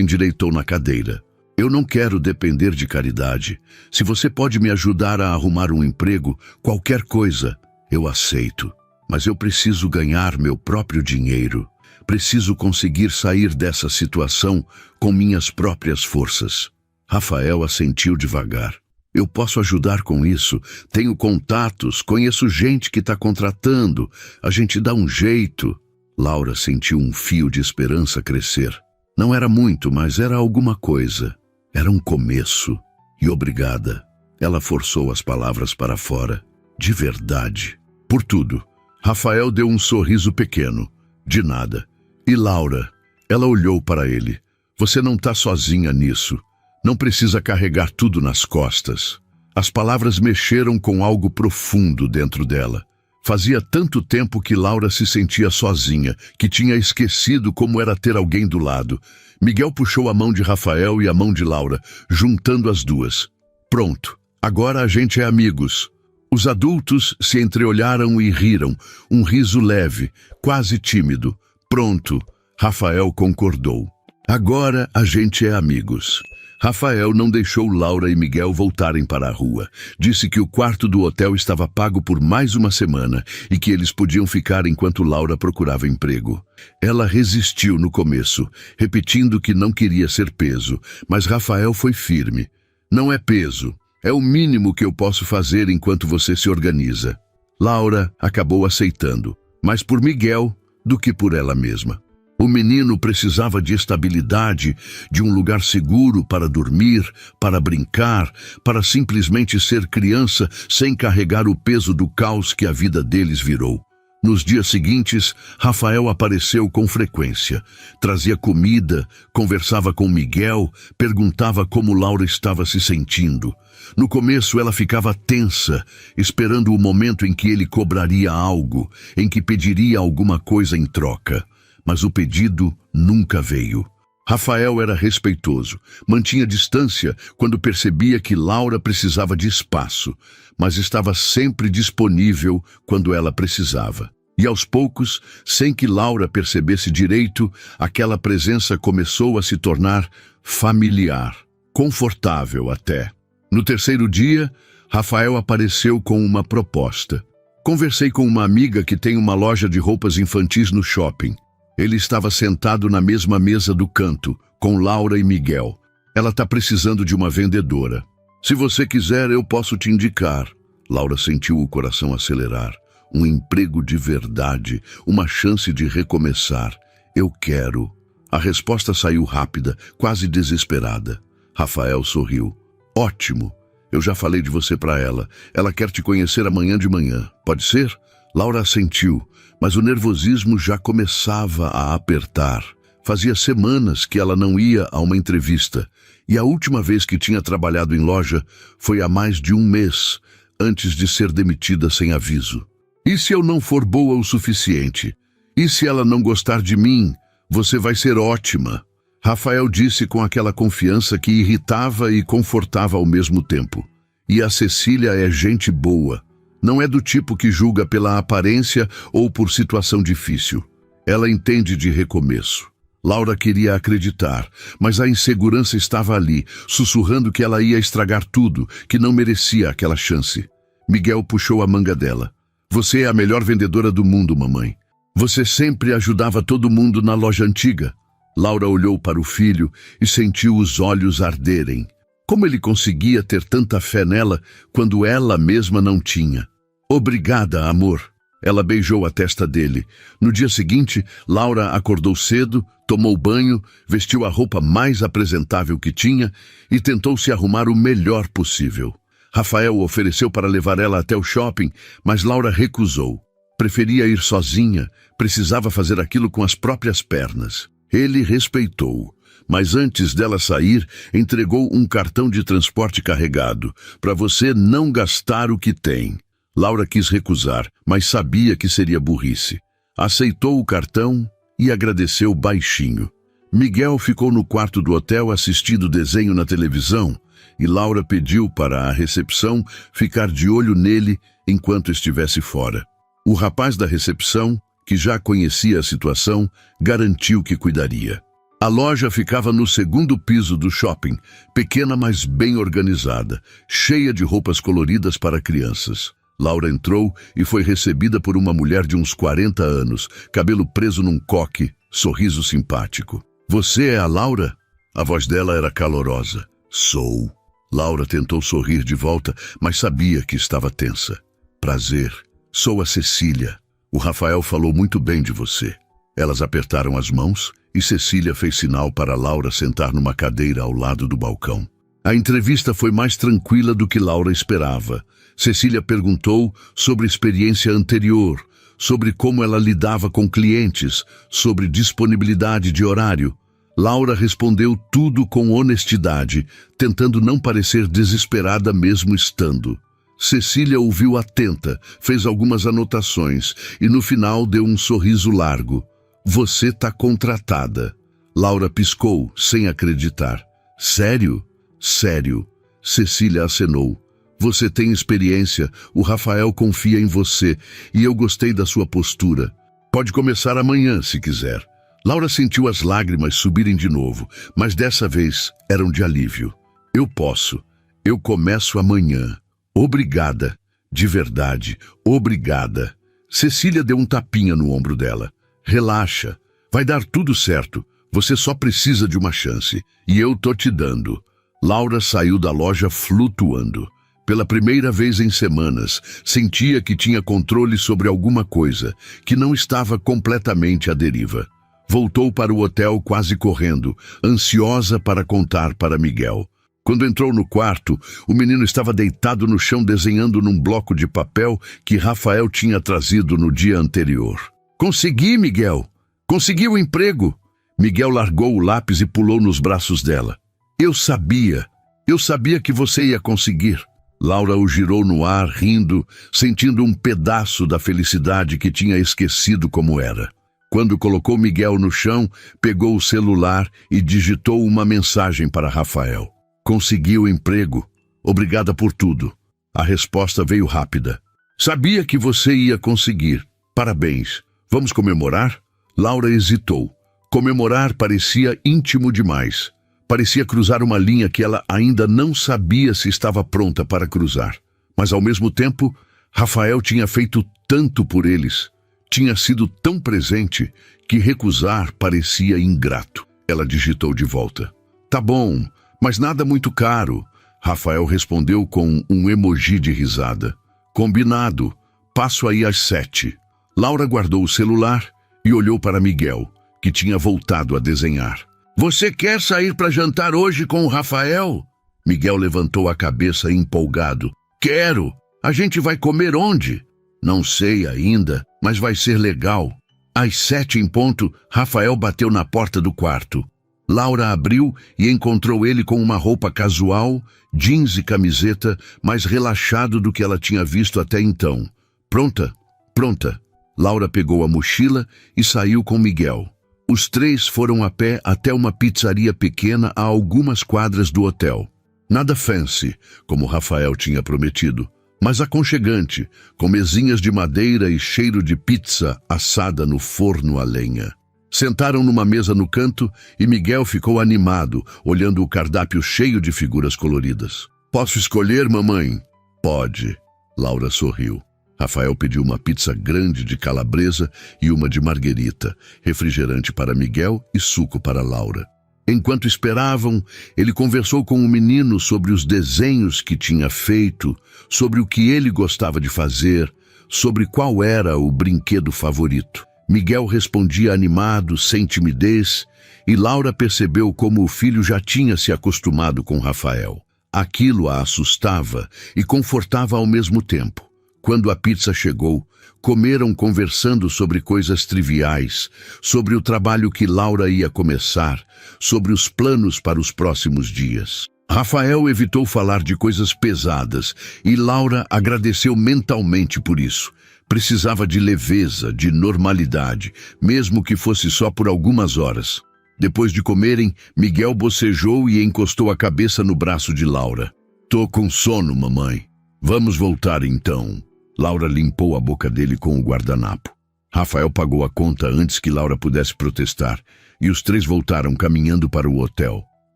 endireitou na cadeira. Eu não quero depender de caridade. Se você pode me ajudar a arrumar um emprego, qualquer coisa, eu aceito. Mas eu preciso ganhar meu próprio dinheiro. Preciso conseguir sair dessa situação com minhas próprias forças. Rafael assentiu devagar. Eu posso ajudar com isso. Tenho contatos, conheço gente que está contratando. A gente dá um jeito. Laura sentiu um fio de esperança crescer. Não era muito, mas era alguma coisa. Era um começo. E obrigada. Ela forçou as palavras para fora. De verdade. Por tudo. Rafael deu um sorriso pequeno. De nada. E Laura? Ela olhou para ele. Você não está sozinha nisso. Não precisa carregar tudo nas costas. As palavras mexeram com algo profundo dentro dela. Fazia tanto tempo que Laura se sentia sozinha, que tinha esquecido como era ter alguém do lado. Miguel puxou a mão de Rafael e a mão de Laura, juntando as duas. Pronto, agora a gente é amigos. Os adultos se entreolharam e riram, um riso leve, quase tímido. Pronto, Rafael concordou. Agora a gente é amigos. Rafael não deixou Laura e Miguel voltarem para a rua. Disse que o quarto do hotel estava pago por mais uma semana e que eles podiam ficar enquanto Laura procurava emprego. Ela resistiu no começo, repetindo que não queria ser peso, mas Rafael foi firme. Não é peso, é o mínimo que eu posso fazer enquanto você se organiza. Laura acabou aceitando, mais por Miguel do que por ela mesma. O menino precisava de estabilidade, de um lugar seguro para dormir, para brincar, para simplesmente ser criança sem carregar o peso do caos que a vida deles virou. Nos dias seguintes, Rafael apareceu com frequência. Trazia comida, conversava com Miguel, perguntava como Laura estava se sentindo. No começo ela ficava tensa, esperando o momento em que ele cobraria algo, em que pediria alguma coisa em troca. Mas o pedido nunca veio. Rafael era respeitoso, mantinha distância quando percebia que Laura precisava de espaço, mas estava sempre disponível quando ela precisava. E aos poucos, sem que Laura percebesse direito, aquela presença começou a se tornar familiar, confortável até. No terceiro dia, Rafael apareceu com uma proposta. Conversei com uma amiga que tem uma loja de roupas infantis no shopping. Ele estava sentado na mesma mesa do canto, com Laura e Miguel. Ela está precisando de uma vendedora. Se você quiser, eu posso te indicar. Laura sentiu o coração acelerar. Um emprego de verdade, uma chance de recomeçar. Eu quero. A resposta saiu rápida, quase desesperada. Rafael sorriu. Ótimo. Eu já falei de você para ela. Ela quer te conhecer amanhã de manhã. Pode ser? Laura assentiu, mas o nervosismo já começava a apertar. Fazia semanas que ela não ia a uma entrevista, e a última vez que tinha trabalhado em loja foi há mais de um mês, antes de ser demitida sem aviso. E se eu não for boa o suficiente? E se ela não gostar de mim? Você vai ser ótima. Rafael disse com aquela confiança que irritava e confortava ao mesmo tempo. E a Cecília é gente boa. Não é do tipo que julga pela aparência ou por situação difícil. Ela entende de recomeço. Laura queria acreditar, mas a insegurança estava ali, sussurrando que ela ia estragar tudo, que não merecia aquela chance. Miguel puxou a manga dela. Você é a melhor vendedora do mundo, mamãe. Você sempre ajudava todo mundo na loja antiga. Laura olhou para o filho e sentiu os olhos arderem. Como ele conseguia ter tanta fé nela quando ela mesma não tinha? Obrigada, amor. Ela beijou a testa dele. No dia seguinte, Laura acordou cedo, tomou banho, vestiu a roupa mais apresentável que tinha e tentou se arrumar o melhor possível. Rafael ofereceu para levar ela até o shopping, mas Laura recusou. Preferia ir sozinha, precisava fazer aquilo com as próprias pernas. Ele respeitou, mas antes dela sair, entregou um cartão de transporte carregado, para você não gastar o que tem. Laura quis recusar, mas sabia que seria burrice. Aceitou o cartão e agradeceu baixinho. Miguel ficou no quarto do hotel assistindo desenho na televisão e Laura pediu para a recepção ficar de olho nele enquanto estivesse fora. O rapaz da recepção, que já conhecia a situação, garantiu que cuidaria. A loja ficava no segundo piso do shopping, pequena mas bem organizada, cheia de roupas coloridas para crianças. Laura entrou e foi recebida por uma mulher de uns 40 anos, cabelo preso num coque, sorriso simpático. Você é a Laura? A voz dela era calorosa. Sou. Laura tentou sorrir de volta, mas sabia que estava tensa. Prazer. Sou a Cecília. O Rafael falou muito bem de você. Elas apertaram as mãos e Cecília fez sinal para Laura sentar numa cadeira ao lado do balcão. A entrevista foi mais tranquila do que Laura esperava. Cecília perguntou sobre experiência anterior, sobre como ela lidava com clientes, sobre disponibilidade de horário. Laura respondeu tudo com honestidade, tentando não parecer desesperada mesmo estando. Cecília ouviu atenta, fez algumas anotações e no final deu um sorriso largo. Você tá contratada. Laura piscou, sem acreditar. Sério? Sério. Cecília acenou. Você tem experiência, o Rafael confia em você e eu gostei da sua postura. Pode começar amanhã, se quiser. Laura sentiu as lágrimas subirem de novo, mas dessa vez eram de alívio. Eu posso. Eu começo amanhã. Obrigada. De verdade, obrigada. Cecília deu um tapinha no ombro dela. Relaxa. Vai dar tudo certo. Você só precisa de uma chance. E eu tô te dando. Laura saiu da loja flutuando. Pela primeira vez em semanas, sentia que tinha controle sobre alguma coisa, que não estava completamente à deriva. Voltou para o hotel quase correndo, ansiosa para contar para Miguel. Quando entrou no quarto, o menino estava deitado no chão desenhando num bloco de papel que Rafael tinha trazido no dia anterior. Consegui, Miguel! Consegui o emprego! Miguel largou o lápis e pulou nos braços dela. Eu sabia que você ia conseguir. Laura o girou no ar, rindo, sentindo um pedaço da felicidade que tinha esquecido como era. Quando colocou Miguel no chão, pegou o celular e digitou uma mensagem para Rafael. Consegui o emprego. Obrigada por tudo. A resposta veio rápida. Sabia que você ia conseguir. Parabéns. Vamos comemorar? Laura hesitou. Comemorar parecia íntimo demais. Parecia cruzar uma linha que ela ainda não sabia se estava pronta para cruzar. Mas, ao mesmo tempo, Rafael tinha feito tanto por eles. Tinha sido tão presente que recusar parecia ingrato. Ela digitou de volta. Tá bom, mas nada muito caro. Rafael respondeu com um emoji de risada. Combinado. Passo aí às 7. Laura guardou o celular e olhou para Miguel, que tinha voltado a desenhar. Você quer sair para jantar hoje com o Rafael? Miguel levantou a cabeça empolgado. Quero! A gente vai comer onde? Não sei ainda, mas vai ser legal. Às 7 em ponto, Rafael bateu na porta do quarto. Laura abriu e encontrou ele com uma roupa casual, jeans e camiseta, mais relaxado do que ela tinha visto até então. Pronta? Pronta. Laura pegou a mochila e saiu com Miguel. Os três foram a pé até uma pizzaria pequena a algumas quadras do hotel. Nada fancy, como Rafael tinha prometido, mas aconchegante, com mesinhas de madeira e cheiro de pizza assada no forno a lenha. Sentaram numa mesa no canto e Miguel ficou animado, olhando o cardápio cheio de figuras coloridas. Posso escolher, mamãe? Pode. Laura sorriu. Rafael pediu uma pizza grande de calabresa e uma de marguerita, refrigerante para Miguel e suco para Laura. Enquanto esperavam, ele conversou com o menino sobre os desenhos que tinha feito, sobre o que ele gostava de fazer, sobre qual era o brinquedo favorito. Miguel respondia animado, sem timidez, e Laura percebeu como o filho já tinha se acostumado com Rafael. Aquilo a assustava e confortava ao mesmo tempo. Quando a pizza chegou, comeram conversando sobre coisas triviais, sobre o trabalho que Laura ia começar, sobre os planos para os próximos dias. Rafael evitou falar de coisas pesadas e Laura agradeceu mentalmente por isso. Precisava de leveza, de normalidade, mesmo que fosse só por algumas horas. Depois de comerem, Miguel bocejou e encostou a cabeça no braço de Laura. "Tô com sono, mamãe. Vamos voltar então." Laura limpou a boca dele com o guardanapo. Rafael pagou a conta antes que Laura pudesse protestar, e os três voltaram caminhando para o hotel.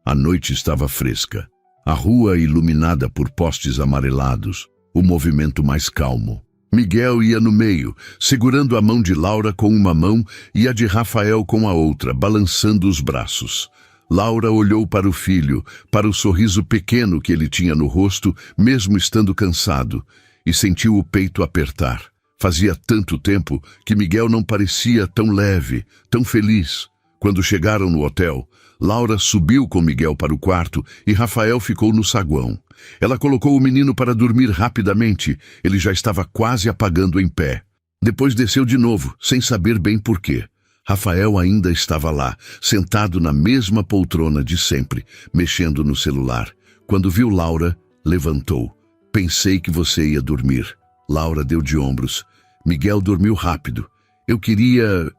A noite estava fresca. A rua iluminada por postes amarelados, o movimento mais calmo. Miguel ia no meio, segurando a mão de Laura com uma mão e a de Rafael com a outra, balançando os braços. Laura olhou para o filho, para o sorriso pequeno que ele tinha no rosto, mesmo estando cansado, e sentiu o peito apertar. Fazia tanto tempo que Miguel não parecia tão leve, tão feliz. Quando chegaram no hotel, Laura subiu com Miguel para o quarto e Rafael ficou no saguão. Ela colocou o menino para dormir rapidamente. Ele já estava quase apagando em pé. Depois desceu de novo, sem saber bem por quê. Rafael ainda estava lá, sentado na mesma poltrona de sempre, mexendo no celular. Quando viu Laura, levantou. "Pensei que você ia dormir." Laura deu de ombros. Miguel dormiu rápido. "Eu queria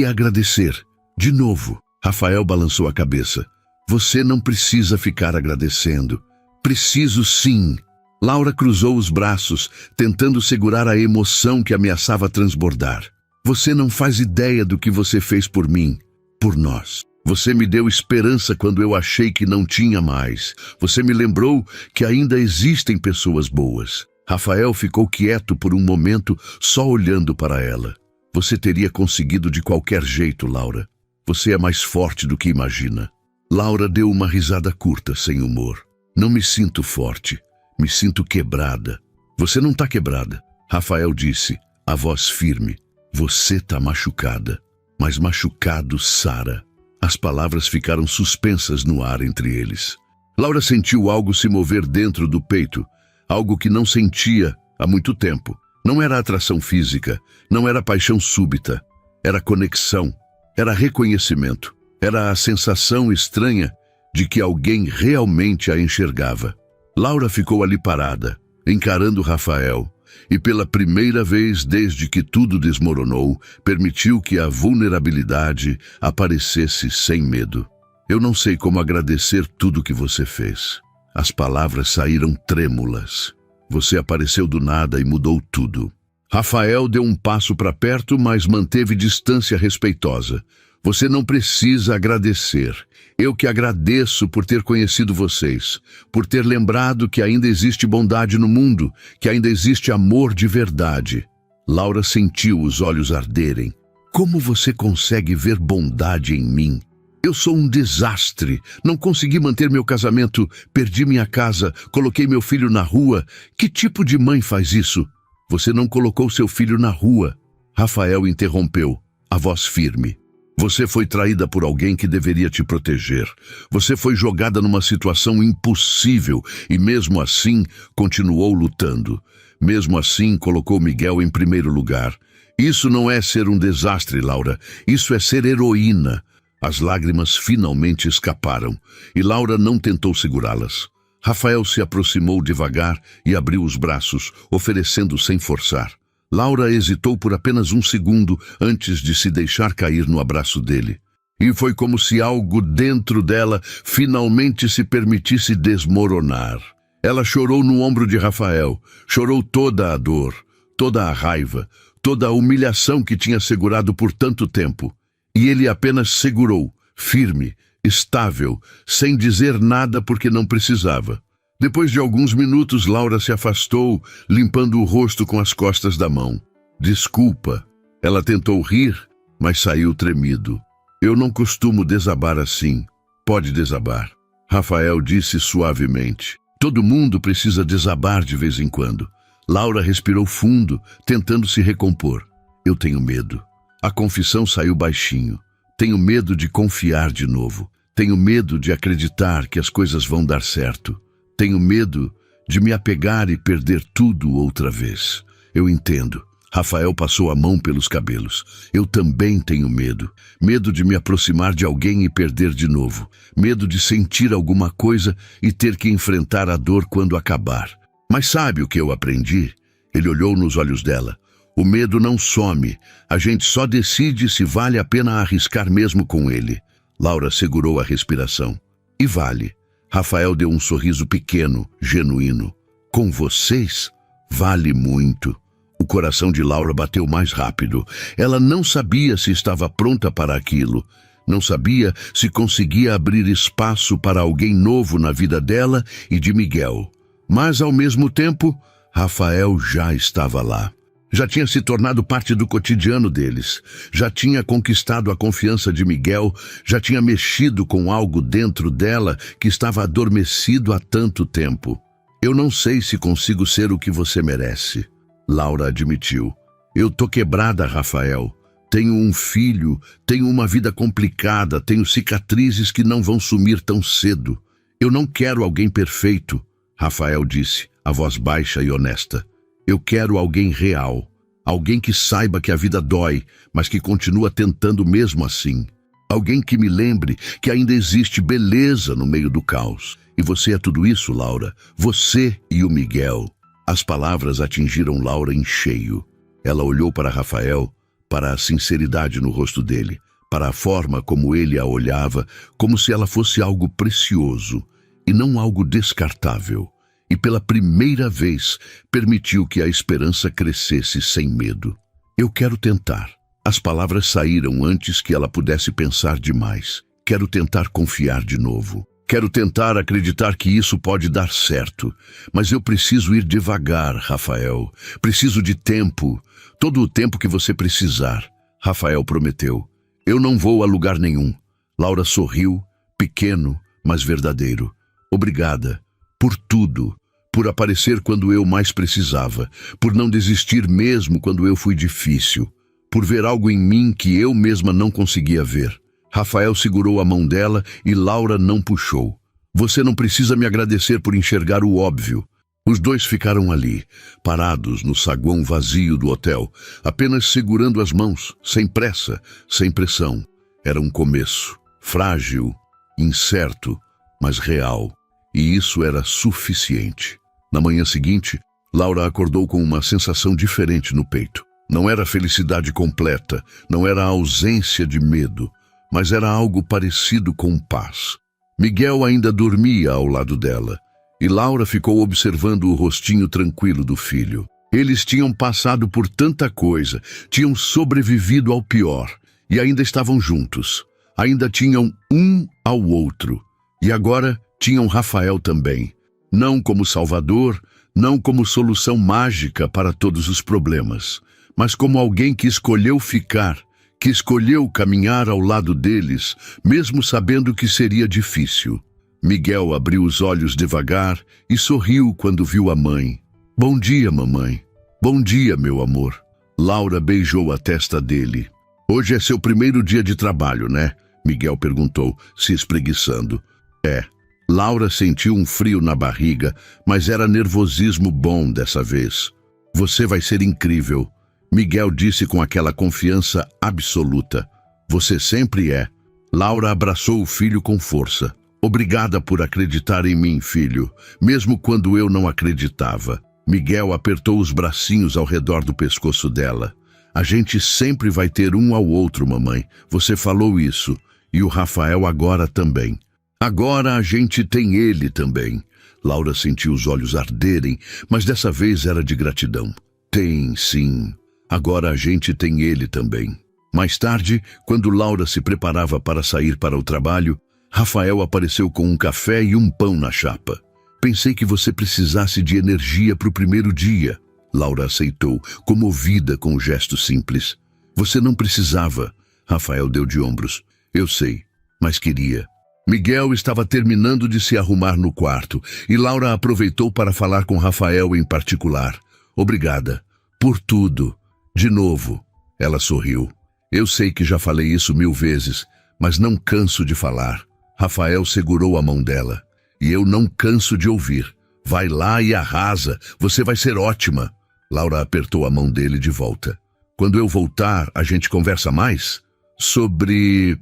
agradecer." "De novo." Rafael balançou a cabeça. "Você não precisa ficar agradecendo." "Preciso sim." Laura cruzou os braços, tentando segurar a emoção que ameaçava transbordar. "Você não faz ideia do que você fez por mim, por nós. Você me deu esperança quando eu achei que não tinha mais. Você me lembrou que ainda existem pessoas boas." Rafael ficou quieto por um momento, só olhando para ela. "Você teria conseguido de qualquer jeito, Laura. Você é mais forte do que imagina." Laura deu uma risada curta, sem humor. "Não me sinto forte. Me sinto quebrada." "Você não está quebrada," Rafael disse, a voz firme. "Você está machucada. Mas machucado sara." As palavras ficaram suspensas no ar entre eles. Laura sentiu algo se mover dentro do peito, algo que não sentia há muito tempo. Não era atração física, não era paixão súbita. Era conexão, era reconhecimento, era a sensação estranha de que alguém realmente a enxergava. Laura ficou ali parada, encarando Rafael, e pela primeira vez desde que tudo desmoronou, permitiu que a vulnerabilidade aparecesse sem medo. "Eu não sei como agradecer tudo que você fez." As palavras saíram trêmulas. "Você apareceu do nada e mudou tudo." Rafael deu um passo para perto, mas manteve distância respeitosa. "Você não precisa agradecer. Eu que agradeço por ter conhecido vocês, por ter lembrado que ainda existe bondade no mundo, que ainda existe amor de verdade." Laura sentiu os olhos arderem. "Como você consegue ver bondade em mim? Eu sou um desastre. Não consegui manter meu casamento, perdi minha casa, coloquei meu filho na rua. Que tipo de mãe faz isso?" "Você não colocou seu filho na rua." Rafael interrompeu, a voz firme. "Você foi traída por alguém que deveria te proteger. Você foi jogada numa situação impossível e mesmo assim continuou lutando. Mesmo assim colocou Miguel em primeiro lugar. Isso não é ser um desastre, Laura. Isso é ser heroína." As lágrimas finalmente escaparam e Laura não tentou segurá-las. Rafael se aproximou devagar e abriu os braços, oferecendo sem forçar. Laura hesitou por apenas um segundo antes de se deixar cair no abraço dele. E foi como se algo dentro dela finalmente se permitisse desmoronar. Ela chorou no ombro de Rafael, chorou toda a dor, toda a raiva, toda a humilhação que tinha segurado por tanto tempo. E ele apenas segurou, firme, estável, sem dizer nada porque não precisava. Depois de alguns minutos, Laura se afastou, limpando o rosto com as costas da mão. "Desculpa." Ela tentou rir, mas saiu tremido. "Eu não costumo desabar assim." Pode desabar. Rafael disse suavemente. Todo mundo precisa desabar de vez em quando. Laura respirou fundo, tentando se recompor. Eu tenho medo. A confissão saiu baixinho. Tenho medo de confiar de novo. Tenho medo de acreditar que as coisas vão dar certo. Tenho medo de me apegar e perder tudo outra vez. Eu entendo. Rafael passou a mão pelos cabelos. Eu também tenho medo. Medo de me aproximar de alguém e perder de novo. Medo de sentir alguma coisa e ter que enfrentar a dor quando acabar. Mas sabe o que eu aprendi? Ele olhou nos olhos dela. O medo não some. A gente só decide se vale a pena arriscar mesmo com ele. Laura segurou a respiração. E vale. Rafael deu um sorriso pequeno, genuíno. Com vocês, vale muito. O coração de Laura bateu mais rápido. Ela não sabia se estava pronta para aquilo. Não sabia se conseguia abrir espaço para alguém novo na vida dela e de Miguel. Mas, ao mesmo tempo, Rafael já estava lá. Já tinha se tornado parte do cotidiano deles. Já tinha conquistado a confiança de Miguel. Já tinha mexido com algo dentro dela que estava adormecido há tanto tempo. Eu não sei se consigo ser o que você merece. Laura admitiu. Eu tô quebrada, Rafael. Tenho um filho, tenho uma vida complicada, tenho cicatrizes que não vão sumir tão cedo. Eu não quero alguém perfeito, Rafael disse, a voz baixa e honesta. Eu quero alguém real, alguém que saiba que a vida dói, mas que continua tentando mesmo assim. Alguém que me lembre que ainda existe beleza no meio do caos. E você é tudo isso, Laura. Você e o Miguel. As palavras atingiram Laura em cheio. Ela olhou para Rafael, para a sinceridade no rosto dele, para a forma como ele a olhava, como se ela fosse algo precioso e não algo descartável. E pela primeira vez permitiu que a esperança crescesse sem medo. Eu quero tentar. As palavras saíram antes que ela pudesse pensar demais. Quero tentar confiar de novo. Quero tentar acreditar que isso pode dar certo. Mas eu preciso ir devagar, Rafael. Preciso de tempo. Todo o tempo que você precisar. Rafael prometeu. Eu não vou a lugar nenhum. Laura sorriu, pequeno, mas verdadeiro. Obrigada. Por tudo. Por aparecer quando eu mais precisava. Por não desistir mesmo quando eu fui difícil. Por ver algo em mim que eu mesma não conseguia ver. Rafael segurou a mão dela e Laura não puxou. Você não precisa me agradecer por enxergar o óbvio. Os dois ficaram ali, parados no saguão vazio do hotel, apenas segurando as mãos, sem pressa, sem pressão. Era um começo, frágil, incerto, mas real. E isso era suficiente. Na manhã seguinte, Laura acordou com uma sensação diferente no peito. Não era felicidade completa, não era a ausência de medo, mas era algo parecido com paz. Miguel ainda dormia ao lado dela, e Laura ficou observando o rostinho tranquilo do filho. Eles tinham passado por tanta coisa, tinham sobrevivido ao pior, e ainda estavam juntos. Ainda tinham um ao outro, e agora tinham Rafael também. Não como salvador, não como solução mágica para todos os problemas, mas como alguém que escolheu ficar, que escolheu caminhar ao lado deles, mesmo sabendo que seria difícil. Miguel abriu os olhos devagar e sorriu quando viu a mãe. Bom dia, mamãe. Bom dia, meu amor. Laura beijou a testa dele. Hoje é seu primeiro dia de trabalho, né? Miguel perguntou, se espreguiçando. É. Laura sentiu um frio na barriga, mas era nervosismo bom dessa vez. Você vai ser incrível. Miguel disse com aquela confiança absoluta. Você sempre é. Laura abraçou o filho com força. Obrigada por acreditar em mim, filho, mesmo quando eu não acreditava. Miguel apertou os bracinhos ao redor do pescoço dela. A gente sempre vai ter um ao outro, mamãe. Você falou isso. E o Rafael agora também. Agora a gente tem ele também. Laura sentiu os olhos arderem, mas dessa vez era de gratidão. Tem, sim. Agora a gente tem ele também. Mais tarde, quando Laura se preparava para sair para o trabalho, Rafael apareceu com um café e um pão na chapa. Pensei que você precisasse de energia para o primeiro dia. Laura aceitou, comovida com o gesto simples. Você não precisava. Rafael deu de ombros. Eu sei, mas queria. Miguel estava terminando de se arrumar no quarto e Laura aproveitou para falar com Rafael em particular. Obrigada. Por tudo. De novo. Ela sorriu. Eu sei que já falei isso 1000 vezes, mas não canso de falar. Rafael segurou a mão dela. E eu não canso de ouvir. Vai lá e arrasa. Você vai ser ótima. Laura apertou a mão dele de volta. Quando eu voltar, a gente conversa mais? Sobre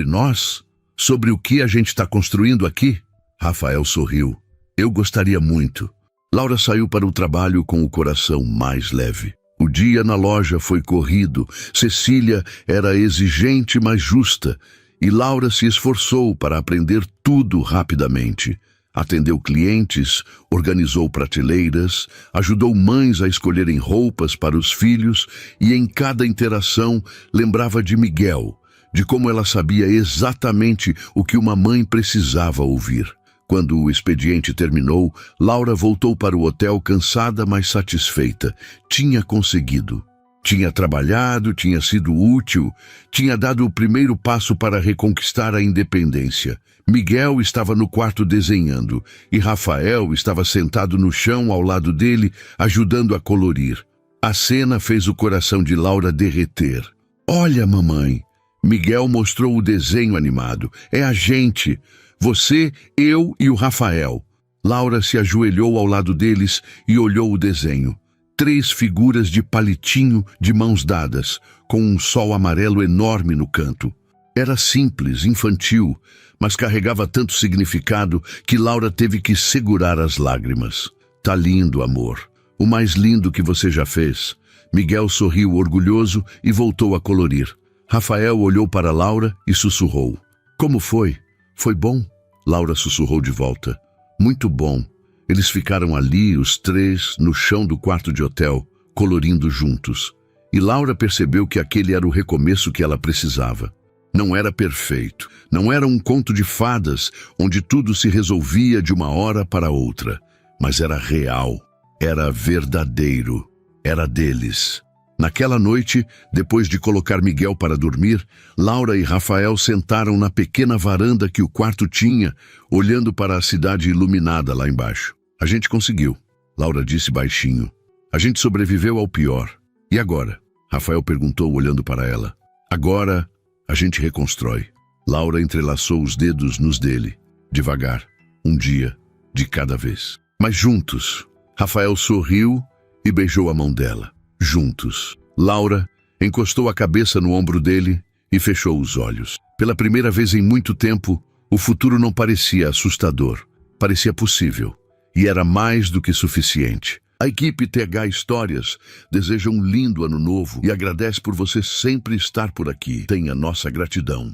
nós? Sobre o que a gente está construindo aqui? Rafael sorriu. Eu gostaria muito. Laura saiu para o trabalho com o coração mais leve. O dia na loja foi corrido. Cecília era exigente, mas justa. E Laura se esforçou para aprender tudo rapidamente. Atendeu clientes, organizou prateleiras, ajudou mães a escolherem roupas para os filhos e em cada interação lembrava de Miguel, de como ela sabia exatamente o que uma mãe precisava ouvir. Quando o expediente terminou, Laura voltou para o hotel cansada, mas satisfeita. Tinha conseguido. Tinha trabalhado, tinha sido útil, tinha dado o primeiro passo para reconquistar a independência. Miguel estava no quarto desenhando e Rafael estava sentado no chão ao lado dele, ajudando a colorir. A cena fez o coração de Laura derreter. Olha, mamãe! Miguel mostrou o desenho animado. É a gente! Você, eu e o Rafael. Laura se ajoelhou ao lado deles e olhou o desenho. 3 figuras de palitinho de mãos dadas, com um sol amarelo enorme no canto. Era simples, infantil, mas carregava tanto significado que Laura teve que segurar as lágrimas. Tá lindo, amor. O mais lindo que você já fez. Miguel sorriu orgulhoso e voltou a colorir. Rafael olhou para Laura e sussurrou. Como foi? Foi bom? Laura sussurrou de volta. Muito bom. Eles ficaram ali, os 3, no chão do quarto de hotel, colorindo juntos. E Laura percebeu que aquele era o recomeço que ela precisava. Não era perfeito. Não era um conto de fadas, onde tudo se resolvia de uma hora para outra. Mas era real. Era verdadeiro. Era deles. Naquela noite, depois de colocar Miguel para dormir, Laura e Rafael sentaram na pequena varanda que o quarto tinha, olhando para a cidade iluminada lá embaixo. A gente conseguiu, Laura disse baixinho. A gente sobreviveu ao pior. E agora? Rafael perguntou olhando para ela. Agora, a gente reconstrói. Laura entrelaçou os dedos nos dele, devagar, um dia, de cada vez. Mas juntos. Rafael sorriu e beijou a mão dela. Juntos. Laura encostou a cabeça no ombro dele e fechou os olhos. Pela primeira vez em muito tempo, o futuro não parecia assustador. Parecia possível. E era mais do que suficiente. A equipe TH Histórias deseja um lindo ano novo e agradece por você sempre estar por aqui. Tenha nossa gratidão.